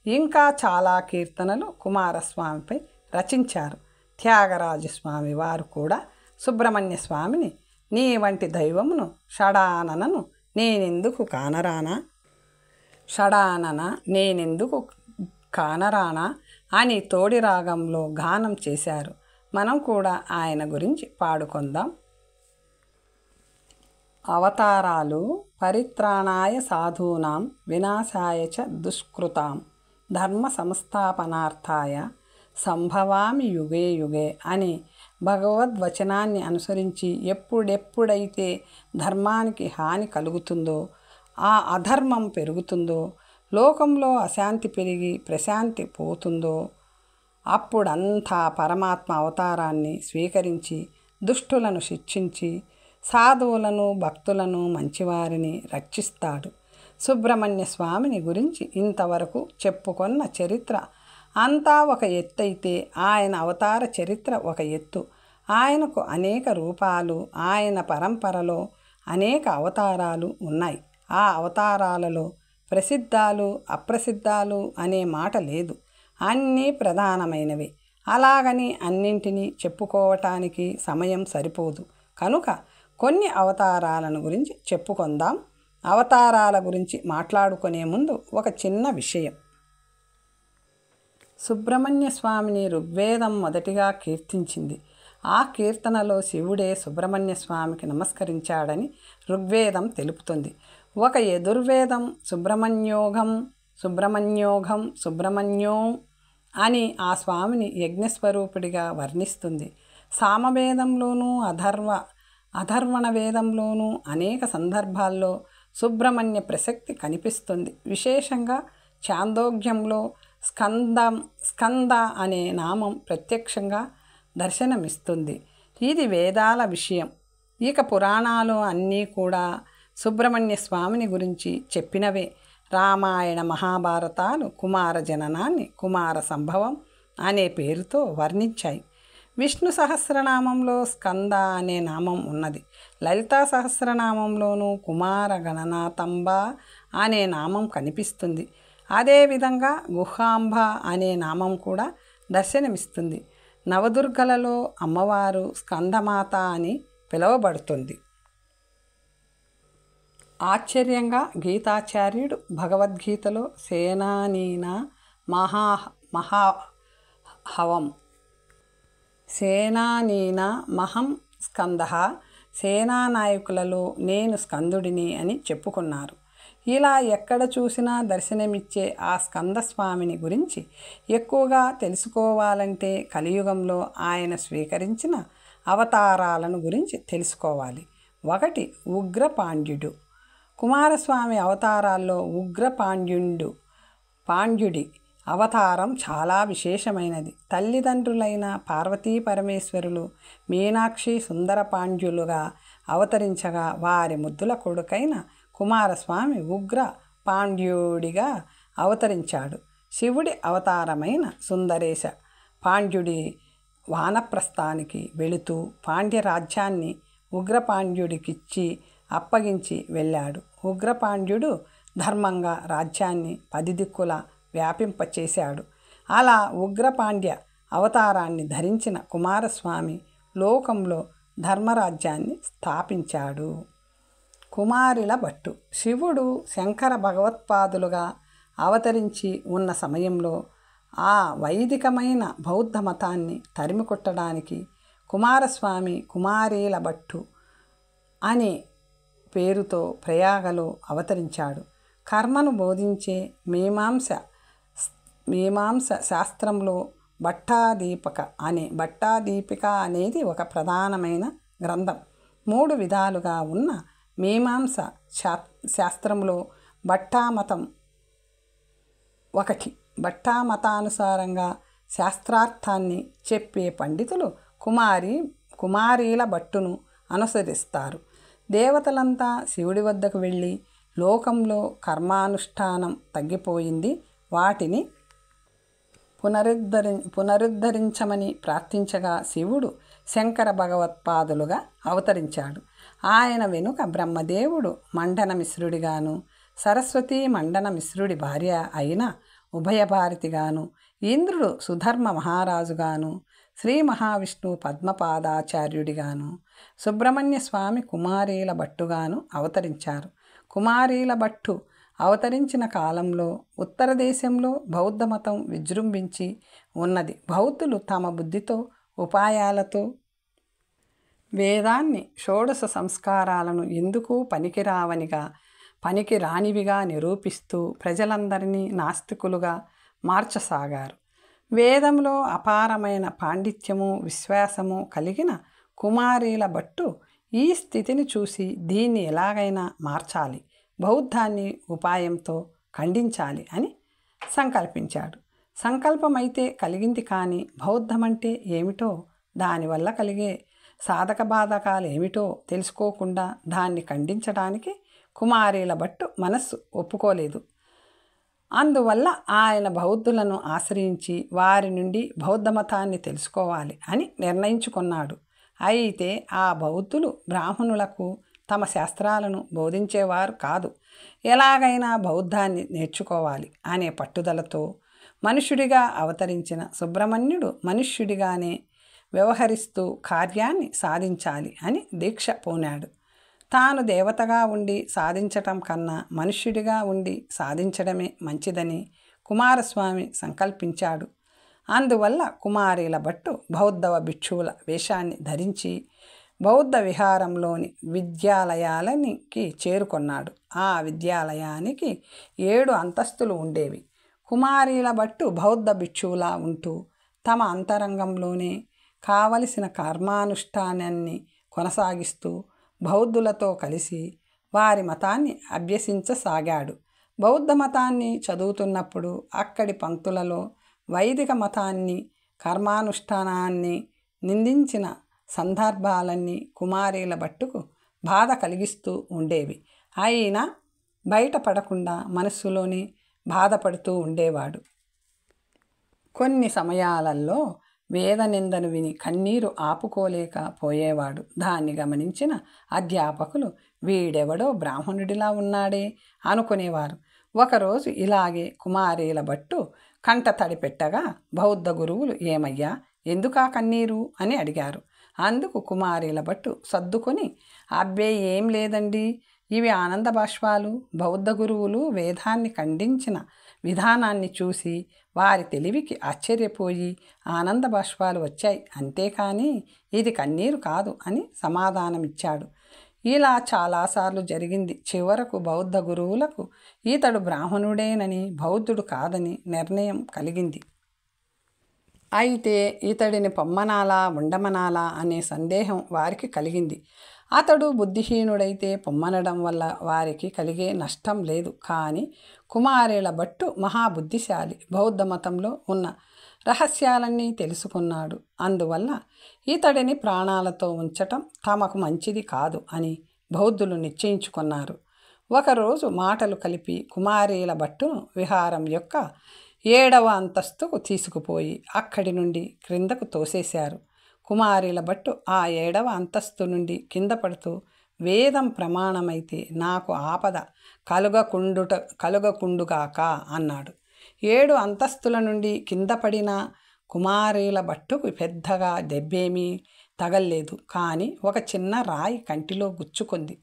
ఇంకా చాలా కీర్తనలు కుమారస్వామిపై రచించారు. త్యాగరాజస్వామి వారు కూడా సుబ్రహ్మణ్య స్వామిని నీ వంటి దైవమును షడాననను నేనెందుకు కానరానా షడానన నేనెందుకు కానరానా అని తోడి రాగంలో గానం చేశారు. మనం కూడా ఆయన గురించి పాడుకుందాం. అవతారాలు పరిత్రాణాయ సాధూనాం వినాశాయ చ దుష్కృతాం ధర్మ సంస్థాపనార్థాయ సంభవామి యుగే యుగే అని భగవద్వచనాన్ని అనుసరించి ఎప్పుడెప్పుడైతే ధర్మానికి హాని కలుగుతుందో, ఆ అధర్మం పెరుగుతుందో, లోకంలో అశాంతి పెరిగి ప్రశాంతి పోతుందో అప్పుడంతా పరమాత్మ అవతారాన్ని స్వీకరించి దుష్టులను శిక్షించి సాధువులను భక్తులను మంచివారిని రక్షిస్తాడు. సుబ్రహ్మణ్య స్వామిని గురించి ఇంతవరకు చెప్పుకొన్న చరిత్ర అంతా ఒక ఎత్తైతే ఆయన అవతార చరిత్ర ఒక ఎత్తు. ఆయనకు అనేక రూపాలు, ఆయన పరంపరలో అనేక అవతారాలు ఉన్నాయి. ఆ అవతారాలలో ప్రసిద్ధాలు అప్రసిద్ధాలు అనే మాట లేదు, అన్నీ ప్రధానమైనవి. అలాగని అన్నింటినీ చెప్పుకోవటానికి సమయం సరిపోదు. కనుక కొన్ని అవతారాలను గురించి చెప్పుకుందాం. అవతారాల గురించి మాట్లాడుకునే ముందు ఒక చిన్న విషయం. సుబ్రహ్మణ్య స్వామిని ఋగ్వేదం మొదటిగా కీర్తించింది. ఆ కీర్తనలో శివుడే సుబ్రహ్మణ్య స్వామికి నమస్కరించాడని ఋగ్వేదం తెలుపుతుంది. ఒక యజుర్వేదం సుబ్రహ్మణ్యోఘం సుబ్రహ్మణ్యోఘం సుబ్రహ్మణ్యోం అని ఆ స్వామిని యజ్ఞస్వరూపుడిగా వర్ణిస్తుంది. సామవేదంలోనూ అధర్వణ వేదంలోనూ అనేక సందర్భాల్లో సుబ్రహ్మణ్య ప్రసక్తి కనిపిస్తుంది. విశేషంగా ఛాందోగ్యంలో స్కంద అనే నామం ప్రత్యక్షంగా దర్శనమిస్తుంది. ఇది వేదాల విషయం. ఇక పురాణాలు అన్నీ కూడా సుబ్రహ్మణ్య స్వామిని గురించి చెప్పినవే. రామాయణ మహాభారతాలు కుమార జననాన్ని కుమార సంభవం అనే పేరుతో వర్ణించాయి. విష్ణు సహస్రనామంలో స్కంద అనే నామం ఉన్నది. లలితా సహస్రనామంలోనూ కుమార గణనాథంబ అనే నామం కనిపిస్తుంది. అదేవిధంగా గుహాంబ అనే నామం కూడా దర్శనమిస్తుంది. నవదుర్గలలో అమ్మవారు స్కందమాత అని పిలువబడుతుంది. ఆశ్చర్యంగా గీతాచార్యుడు భగవద్గీతలో సేనానీనా మహం స్కంద, సేనానాయకులలో నేను స్కందుడిని అని చెప్పుకున్నారు. ఇలా ఎక్కడ చూసినా దర్శనమిచ్చే ఆ స్కందస్వామిని గురించి ఎక్కువగా తెలుసుకోవాలంటే కలియుగంలో ఆయన స్వీకరించిన అవతారాలను గురించి తెలుసుకోవాలి. 1 ఉగ్రపాండ్యుడు. కుమారస్వామి అవతారాల్లో పాండ్యుడి అవతారం చాలా విశేషమైనది. తల్లిదండ్రులైన పార్వతీ పరమేశ్వరులు మీనాక్షి సుందర పాండ్యులుగా అవతరించగా వారి ముద్దుల కొడుకైన కుమారస్వామి ఉగ్ర పాండ్యుడిగా అవతరించాడు. శివుడి అవతారమైన సుందరేశ పాండ్యుడి వానప్రస్థానికి వెళుతూ పాండ్యరాజ్యాన్ని ఉగ్రపాండ్యుడికిచ్చి అప్పగించి వెళ్ళాడు. ఉగ్రపాండ్యుడు ధర్మంగా రాజ్యాన్ని 10 దిక్కులా వ్యాపింపచేశాడు. అలా ఉగ్రపాండ్య అవతారాన్ని ధరించిన కుమారస్వామి లోకంలో ధర్మరాజ్యాన్ని స్థాపించాడు. కుమారిల భట్టు. శివుడు శంకర భగవత్పాదులుగా అవతరించి ఉన్న సమయంలో ఆ వైదికమైన బౌద్ధ మతాన్ని తరిమికొట్టడానికి కుమారస్వామి కుమారీల భట్టు అనే పేరుతో ప్రయాగలో అవతరించాడు. కర్మను బోధించే మీమాంస శాస్త్రంలో భట్టాదీపిక అనేది ఒక ప్రధానమైన గ్రంథం. 3 విధాలుగా ఉన్న మీమాంస శాస్త్రంలో భట్టామతం ఒకటి. భట్టామతానుసారంగా శాస్త్రార్థాన్ని చెప్పే పండితులు కుమారీల భట్టును అనుసరిస్తారు. దేవతలంతా శివుడి వద్దకు వెళ్ళి లోకంలో కర్మానుష్ఠానం తగ్గిపోయింది, వాటిని పునరుద్ధరించమని ప్రార్థించగా శివుడు శంకర భగవత్పాదులుగా అవతరించాడు. ఆయన వెనుక బ్రహ్మదేవుడు మండన మిశ్రుడిగాను, సరస్వతి మండన మిశ్రుడి భార్య అయిన ఉభయభారతిగాను, ఇంద్రుడు సుధర్మ మహారాజుగాను, శ్రీ మహావిష్ణువు పద్మపాదాచార్యుడిగాను, సుబ్రహ్మణ్య స్వామి కుమారీల భట్టుగాను అవతరించారు. కుమారీల భట్టు అవతరించిన కాలంలో ఉత్తర దేశంలో బౌద్ధ మతం విజృంభించి ఉన్నది. బౌద్ధులు తమ బుద్ధితో, ఉపాయాలతో వేదాన్ని, షోడశ సంస్కారాలను ఎందుకు పనికిరానివిగా నిరూపిస్తూ ప్రజలందరినీ నాస్తికులుగా మార్చసాగారు. వేదంలో అపారమైన పాండిత్యము, విశ్వాసము కలిగిన కుమారీల భట్టు ఈ స్థితిని చూసి దీన్ని ఎలాగైనా మార్చాలి, బౌద్ధాన్ని ఉపాయంతో ఖండించాలి అని సంకల్పించాడు. సంకల్పమైతే కలిగింది, కానీ బౌద్ధమంటే ఏమిటో, దానివల్ల కలిగే సాధక బాధకాలు ఏమిటో తెలుసుకోకుండా దాన్ని ఖండించడానికి కుమారీల భట్టు మనస్సు ఒప్పుకోలేదు. అందువల్ల ఆయన బౌద్ధులను ఆశ్రయించి వారి నుండి బౌద్ధ మతాన్ని తెలుసుకోవాలి అని నిర్ణయించుకున్నాడు. అయితే ఆ బౌద్ధులు బ్రాహ్మణులకు తమ శాస్త్రాలను బోధించేవారు కాదు. ఎలాగైనా బౌద్ధాన్ని నేర్చుకోవాలి అనే పట్టుదలతో మనుష్యుడిగా అవతరించిన సుబ్రహ్మణ్యుడు మనుష్యుడిగానే వ్యవహరిస్తూ కార్యాన్ని సాధించాలి అని దీక్ష పూనాడు. తాను దేవతగా ఉండి సాధించటం కన్నా మనుష్యుడిగా ఉండి సాధించడమే మంచిదని కుమారస్వామి సంకల్పించాడు. అందువల్ల కుమారీల భట్టు బౌద్ధ భిక్షువుల వేషాన్ని ధరించి బౌద్ధ విహారంలోని విద్యాలయాలనికి చేరుకొన్నాడు. ఆ విద్యాలయానికి 7 అంతస్తులు ఉండేవి. కుమారీల భట్టు బౌద్ధ భిక్షువులా ఉంటూ తమ అంతరంగంలోనే కావలసిన కర్మానుష్ఠానాన్ని కొనసాగిస్తూ బౌద్ధులతో కలిసి వారి మతాన్ని అభ్యసించసాగాడు. బౌద్ధ మతాన్ని చదువుతున్నప్పుడు అక్కడి పంక్తులలో వైదిక మతాన్ని, కర్మానుష్ఠానాన్ని నిందించిన సందర్భాలన్నీ కుమారీల భట్టుకు బాధ కలిగిస్తూ ఉండేవి. అయినా బయటపడకుండా మనస్సులోనే బాధపడుతూ ఉండేవాడు. కొన్ని సమయాలలో వేద నిందను విని కన్నీరు ఆపుకోలేకపోయేవాడు. దాన్ని గమనించిన అధ్యాపకులు వీడెవడో బ్రాహ్మణుడిలా ఉన్నాడే అనుకునేవారు. ఒకరోజు ఇలాగే కుమారీల భట్టు కంట తడి పెట్టగా బౌద్ధ గురువులు ఏమయ్యా, ఎందుకా కన్నీరు అని అడిగారు. అందుకు కుమారీల భట్టు సర్దుకొని, అబ్బే ఏం లేదండి, ఇవి ఆనంద బాష్పాలు. బౌద్ధ గురువులు వేదాన్ని ఖండించిన విధానాన్ని చూసి వారి తెలివికి ఆశ్చర్యపోయి ఆనంద బాష్పాలు వచ్చాయి, అంతేకాని ఇది కన్నీరు కాదు అని సమాధానమిచ్చాడు. ఇలా చాలాసార్లు జరిగింది. చివరకు బౌద్ధ గురువులకు ఇతడు బ్రాహ్మణుడేనని, బౌద్ధుడు కాదని నిర్ణయం కలిగింది. అయితే ఇతడిని పొమ్మనాలా ఉండమనాలా అనే సందేహం వారికి కలిగింది. అతడు బుద్ధిహీనుడైతే పొమ్మనడం వల్ల వారికి కలిగే నష్టం లేదు. కానీ కుమారీల భట్టు మహాబుద్ధిశాలి, బౌద్ధ మతంలో ఉన్న రహస్యాలన్నీ తెలుసుకున్నాడు. అందువల్ల ఇతడిని ప్రాణాలతో ఉంచటం తమకు మంచిది కాదు అని బౌద్ధులు నిశ్చయించుకున్నారు. ఒకరోజు మాటలు కలిపి కుమారీల భట్టును విహారం యొక్క 7వ అంతస్తుకు తీసుకుపోయి అక్కడి నుండి క్రిందకు తోసేశారు. కుమారీల భట్టు ఆ 7వ అంతస్తు నుండి కింద పడుతూ, వేదం ప్రమాణమైతే నాకు ఆపద కలుగకుండుగాక అన్నాడు. 7 అంతస్తుల నుండి కింద పడిన కుమారీల భట్టుకు పెద్దగా దెబ్బేమీ తగల్లేదు. కానీ ఒక చిన్న రాయి కంటిలో గుచ్చుకుంది.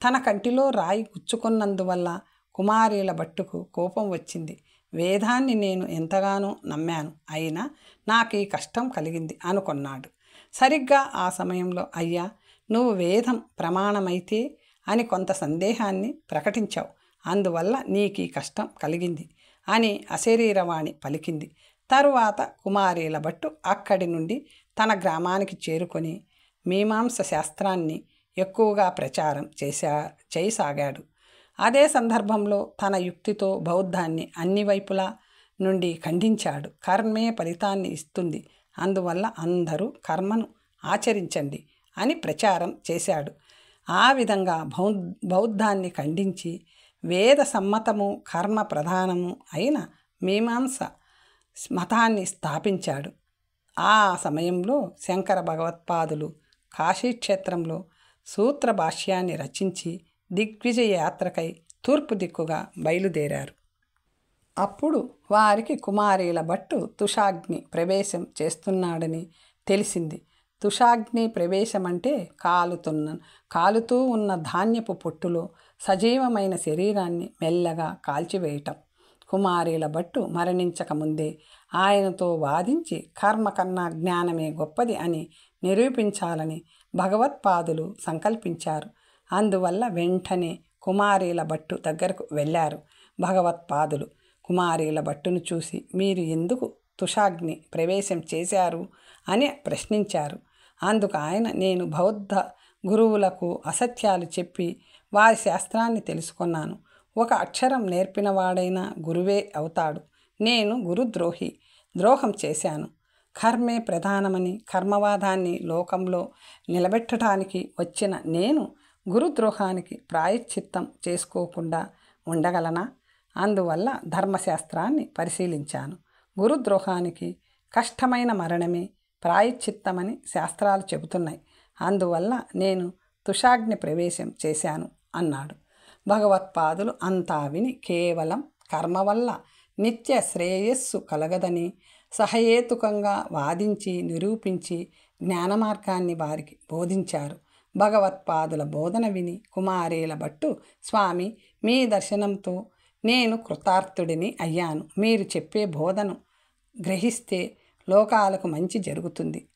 తన కంటిలో రాయి గుచ్చుకున్నందువల్ల కుమారీల భట్టుకు కోపం వచ్చింది. వేదాన్ని నేను ఎంతగానో నమ్మాను, అయినా నాకు ఈ కష్టం కలిగింది అనుకున్నాడు. సరిగ్గా ఆ సమయంలో, అయ్యా, నువ్వు వేదం ప్రమాణమైతే అని కొంత సందేహాన్ని ప్రకటించావు, అందువల్ల నీకు ఈ కష్టం కలిగింది అని అశరీరవాణి పలికింది. తరువాత కుమారీల భట్టు అక్కడి నుండి తన గ్రామానికి చేరుకొని మీమాంస శాస్త్రాన్ని ఎక్కువగా ప్రచారం చేయసాగాడు. అదే సందర్భంలో తన యుక్తితో బౌద్ధాన్ని అన్ని వైపులా నుండి ఖండించాడు. కర్మే ఫలితాన్ని ఇస్తుంది, అందువల్ల అందరూ కర్మను ఆచరించండి అని ప్రచారం చేశాడు. ఆ విధంగా బౌద్ధాన్ని ఖండించి వేద సమ్మతము, కర్మ ప్రధానము అయిన మీమాంస మతాన్ని స్థాపించాడు. ఆ సమయంలో శంకర భగవత్పాదులు కాశీక్షేత్రంలో సూత్ర భాష్యాన్ని రచించి దిగ్విజయ యాత్రకై తూర్పు దిక్కుగా బయలుదేరారు. అప్పుడు వారికి కుమారీల భట్టు తుషాగ్ని ప్రవేశం చేస్తున్నాడని తెలిసింది. తుషాగ్ని ప్రవేశమంటే కాలుతూ ఉన్న ధాన్యపు పొట్టులో సజీవమైన శరీరాన్ని మెల్లగా కాల్చివేయటం. కుమారీల భట్టు మరణించకముందే ఆయనతో వాదించి కర్మ కన్నా జ్ఞానమే గొప్పది అని నిరూపించాలని భగవత్పాదులు సంకల్పించారు. అందువల్ల వెంటనే కుమారీల భట్టు దగ్గరకు వెళ్ళారు. భగవత్పాదులు కుమారీల భట్టును చూసి, మీరు ఎందుకు తుషాగ్ని ప్రవేశం చేశారు అని ప్రశ్నించారు. అందుకు ఆయన, నేను బౌద్ధ గురువులకు అసత్యాలు చెప్పి వారి శాస్త్రాన్ని తెలుసుకున్నాను. ఒక అక్షరం నేర్పినవాడైనా గురువే అవుతాడు. నేను గురుద్రోహి, ద్రోహం చేశాను. కర్మే ప్రధానమని కర్మవాదాన్ని లోకంలో నిలబెట్టడానికి వచ్చిన నేను గురుద్రోహానికి ప్రాయశ్చిత్తం చేసుకోకుండా ఉండగలనా? అందువల్ల ధర్మశాస్త్రాన్ని పరిశీలించాను. గురుద్రోహానికి కష్టమైన మరణమే ప్రాయశ్చిత్తమని శాస్త్రాలు చెబుతున్నాయి. అందువల్ల నేను తుషాగ్ని ప్రవేశం చేశాను అన్నాడు. భగవత్పాదులు అంతా విని కేవలం కర్మ వల్ల నిత్య శ్రేయస్సు కలగదని సహేతుకంగా వాదించి నిరూపించి జ్ఞానమార్గాన్ని వారికి బోధించారు. భగవత్పాదుల బోధన విని కుమారీల భట్టు, స్వామి, మీ దర్శనంతో నేను కృతార్థుడిని అయ్యాను. మీరు చెప్పే బోధను గ్రహిస్తే లోకాలకు మంచి జరుగుతుంది.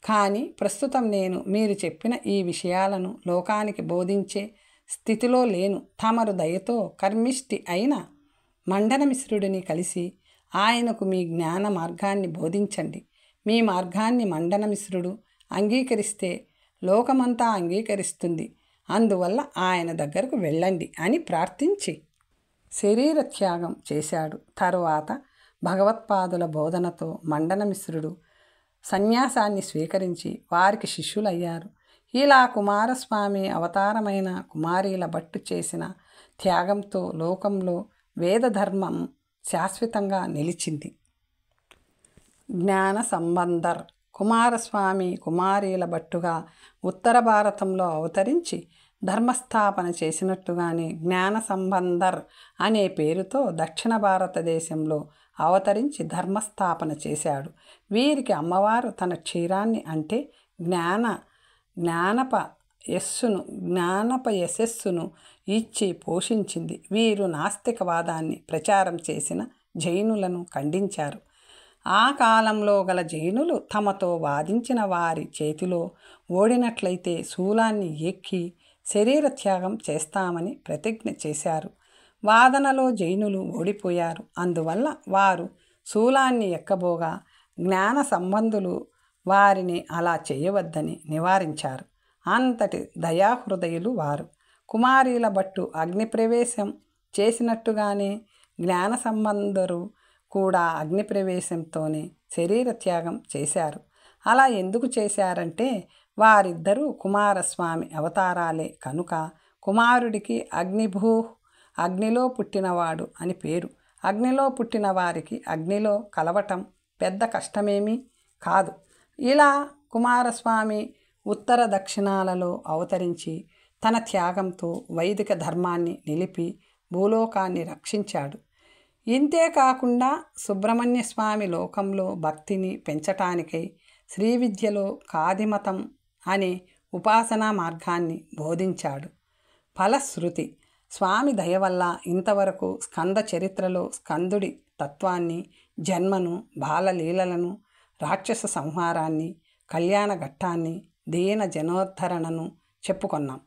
కానీ ప్రస్తుతం నేను మీరు చెప్పిన ఈ విషయాలను లోకానికి బోధించే స్థితిలో లేను. తమరు దయతో కర్మిష్టి అయిన మండనమిశ్రుడిని కలిసి ఆయనకు మీ జ్ఞాన మార్గాన్ని బోధించండి. మీ మార్గాన్ని మండనమిశ్రుడు అంగీకరిస్తే లోకమంతా అంగీకరిస్తుంది. అందువల్ల ఆయన దగ్గరకు వెళ్ళండి అని ప్రార్థించి శరీర త్యాగం చేశాడు. తరువాత భగవత్పాదుల బోధనతో మండనమిశ్రుడు సన్యాసాన్ని స్వీకరించి వారికి శిష్యులయ్యారు. ఇలా కుమారస్వామి అవతారమైన కుమారీల భట్టు చేసిన త్యాగంతో లోకంలో వేదధర్మం శాశ్వతంగా నిలిచింది. జ్ఞాన సంబంధర్ కుమారస్వామి కుమారీల భట్టుగా ఉత్తర భారతంలో అవతరించి ధర్మస్థాపన చేసినట్టుగానే జ్ఞాన సంబంధర్ అనే పేరుతో దక్షిణ భారతదేశంలో అవతరించి ధర్మస్థాపన చేశాడు. వీరికి అమ్మవారు తన క్షీరాన్ని అంటే జ్ఞానప యశస్సును ఇచ్చి పోషించింది. వీరు నాస్తికవాదాన్ని ప్రచారం చేసిన జైనులను ఖండించారు. ఆ కాలంలో గల జైనులు తమతో వాదించిన వారి చేతిలో ఓడినట్లయితే శూలాన్ని ఎక్కి శరీర త్యాగం చేస్తామని ప్రతిజ్ఞ చేశారు. వాదనలో జైనులు ఓడిపోయారు. అందువల్ల వారు శూలాన్ని ఎక్కబోగా జ్ఞాన సంబంధులు వారిని అలా చేయవద్దని నివారించారు. అంతటి దయాహృదయులు వారు. కుమారీల భట్టు అగ్నిప్రవేశం చేసినట్టుగానే జ్ఞాన సంబంధరు కూడా అగ్నిప్రవేశంతోనే శరీర త్యాగం చేశారు. అలా ఎందుకు చేశారంటే వారిద్దరూ కుమారస్వామి అవతారాలే కనుక కుమారుడికి అగ్నిలో పుట్టినవాడు అని పేరు. అగ్నిలో పుట్టిన వారికి అగ్నిలో కలవటం పెద్ద కష్టమేమీ కాదు. ఇలా కుమారస్వామి ఉత్తర దక్షిణాలలో అవతరించి తన త్యాగంతో వైదిక ధర్మాన్ని నిలిపి భూలోకాన్ని రక్షించాడు. ఇంతేకాకుండా సుబ్రహ్మణ్య స్వామి లోకంలో భక్తిని పెంచటానికై శ్రీ విద్యలో కాదిమతం అనే ఉపాసనా మార్గాన్ని బోధించాడు. ఫలశ్రుతి స్వామి దయ వల్ల ఇంతవరకు స్కంద చరిత్రలో స్కందుడి తత్వాన్ని, జన్మను, బాలలీలలను, రాక్షస సంహారాన్ని, కళ్యాణ ఘట్టాన్ని, దీన జనోద్ధరణను చెప్పుకున్నాం.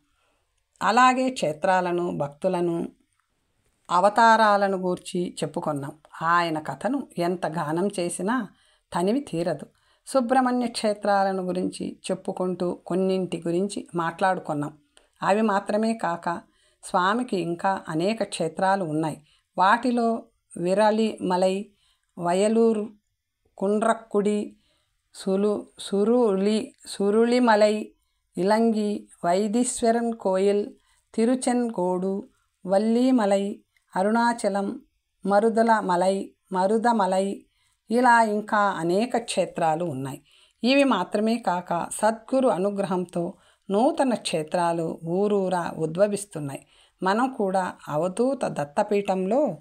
అలాగే క్షేత్రాలను, భక్తులను, అవతారాలను గూర్చి చెప్పుకున్నాం. ఆయన కథను ఎంత గానం చేసినా తనివి తీరదు. సుబ్రహ్మణ్య క్షేత్రాలను గురించి చెప్పుకుంటూ కొన్నింటి గురించి మాట్లాడుకున్నాం. అవి మాత్రమే కాక స్వామికి ఇంకా అనేక క్షేత్రాలు ఉన్నాయి. వాటిలో విరళిమలై, వయలూరు, కుండ్రక్కుడి, సురుళిమలై, ఇలంగి, వైదీశ్వరన్ కోయిల్, తిరుచెన్గోడు, వల్లీమలై, అరుణాచలం, మరుదమలై, ఇలా ఇంకా అనేక క్షేత్రాలు ఉన్నాయి. ఇవి మాత్రమే కాక సద్గురు అనుగ్రహంతో నూతన క్షేత్రాలు ఊరూరా ఉద్భవిస్తున్నాయి. మనం కూడా అవధూత దత్తపీఠంలో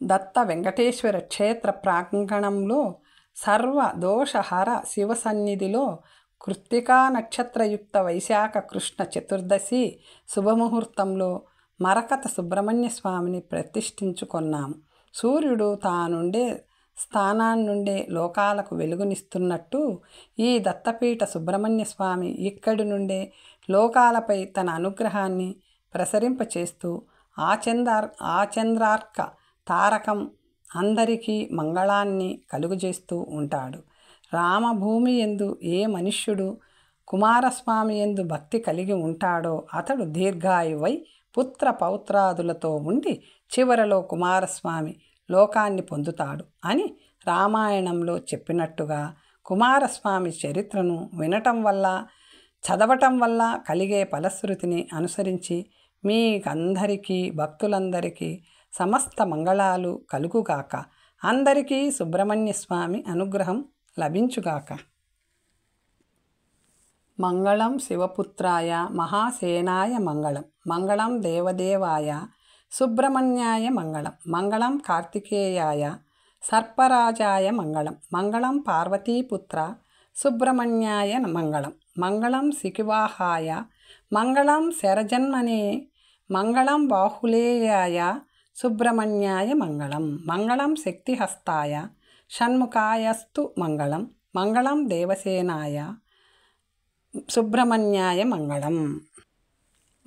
దత్త వెంకటేశ్వర క్షేత్ర ప్రాంగణంలో సర్వదోషహర శివ సన్నిధిలో కృత్తికా నక్షత్రయుక్త వైశాఖ కృష్ణ చతుర్దశి శుభముహూర్తంలో మరకత సుబ్రహ్మణ్య స్వామిని ప్రతిష్ఠించుకున్నాము. సూర్యుడు తానుండే స్థానాన్నుండే లోకాలకు వెలుగునిస్తున్నట్టు ఈ దత్తపీఠ సుబ్రహ్మణ్య స్వామి ఇక్కడి నుండే లోకాలపై తన అనుగ్రహాన్ని ప్రసరింపచేస్తూ ఆచంద్రార్క తారకం అందరికీ మంగళాన్ని కలుగజేస్తూ ఉంటాడు. రామభూమి యందు ఏ మనుష్యుడు కుమారస్వామి యందు భక్తి కలిగి ఉంటాడో అతడు దీర్ఘాయువై పుత్ర పౌత్రాదులతో ఉండి చివరలో కుమారస్వామి లోకాన్ని పొందుతాడు అని రామాయణంలో చెప్పినట్టుగా కుమారస్వామి చరిత్రను వినటం వల్ల చదవటం వల్ల కలిగే ఫలశ్రుతిని అనుసరించి మీకందరికీ భక్తులందరికీ సమస్త మంగళాలు కలుగుగాక. అందరికీ సుబ్రహ్మణ్య స్వామి అనుగ్రహం లభించుగాక. మంగళం శివపుత్రాయ మహాసేనాయ మంగళం. మంగళం దేవదేవాయ సుబ్రహ్మణ్యాయ మంగళం. మంగళం కార్తికేయాయ సర్పరాజాయ మంగళం. మంగళం పార్వతీపుత్ర సుబ్రహ్మణ్యాయ మంగళం. మంగళం శిఖివాహాయ మంగళం శరజన్మనే. మంగళం బాహులేయాయ సుబ్రహ్మణ్యాయ మంగళం. మంగళం శక్తిహస్తాయ షణ్ముఖాయస్తు మంగళం. మంగళం దేవసేనాయ సుబ్రహ్మణ్యాయ మంగళం.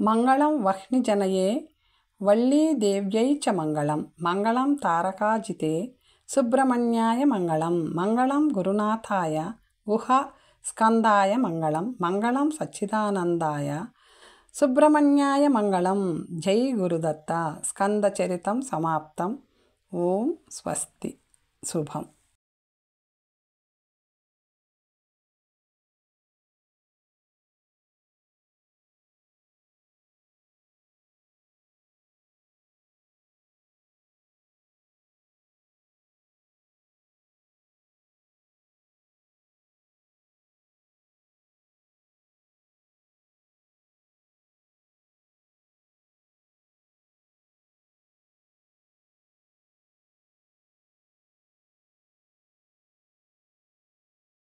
మంగళం వహ్నిజనయే వల్లీదేవ్యై చ మంగళం. మంగళం తారకాజితే సుబ్రహ్మణ్యాయ మంగళం. మంగళం గురునాథాయ గుహ స్కందాయ మంగళం. మంగళం సచ్చిదానందాయ సుబ్రహ్మణ్యాయ మంగళం. జై గురుదత్త. స్కందచరితం సమాప్తం. ఓం స్వస్తి. శుభం.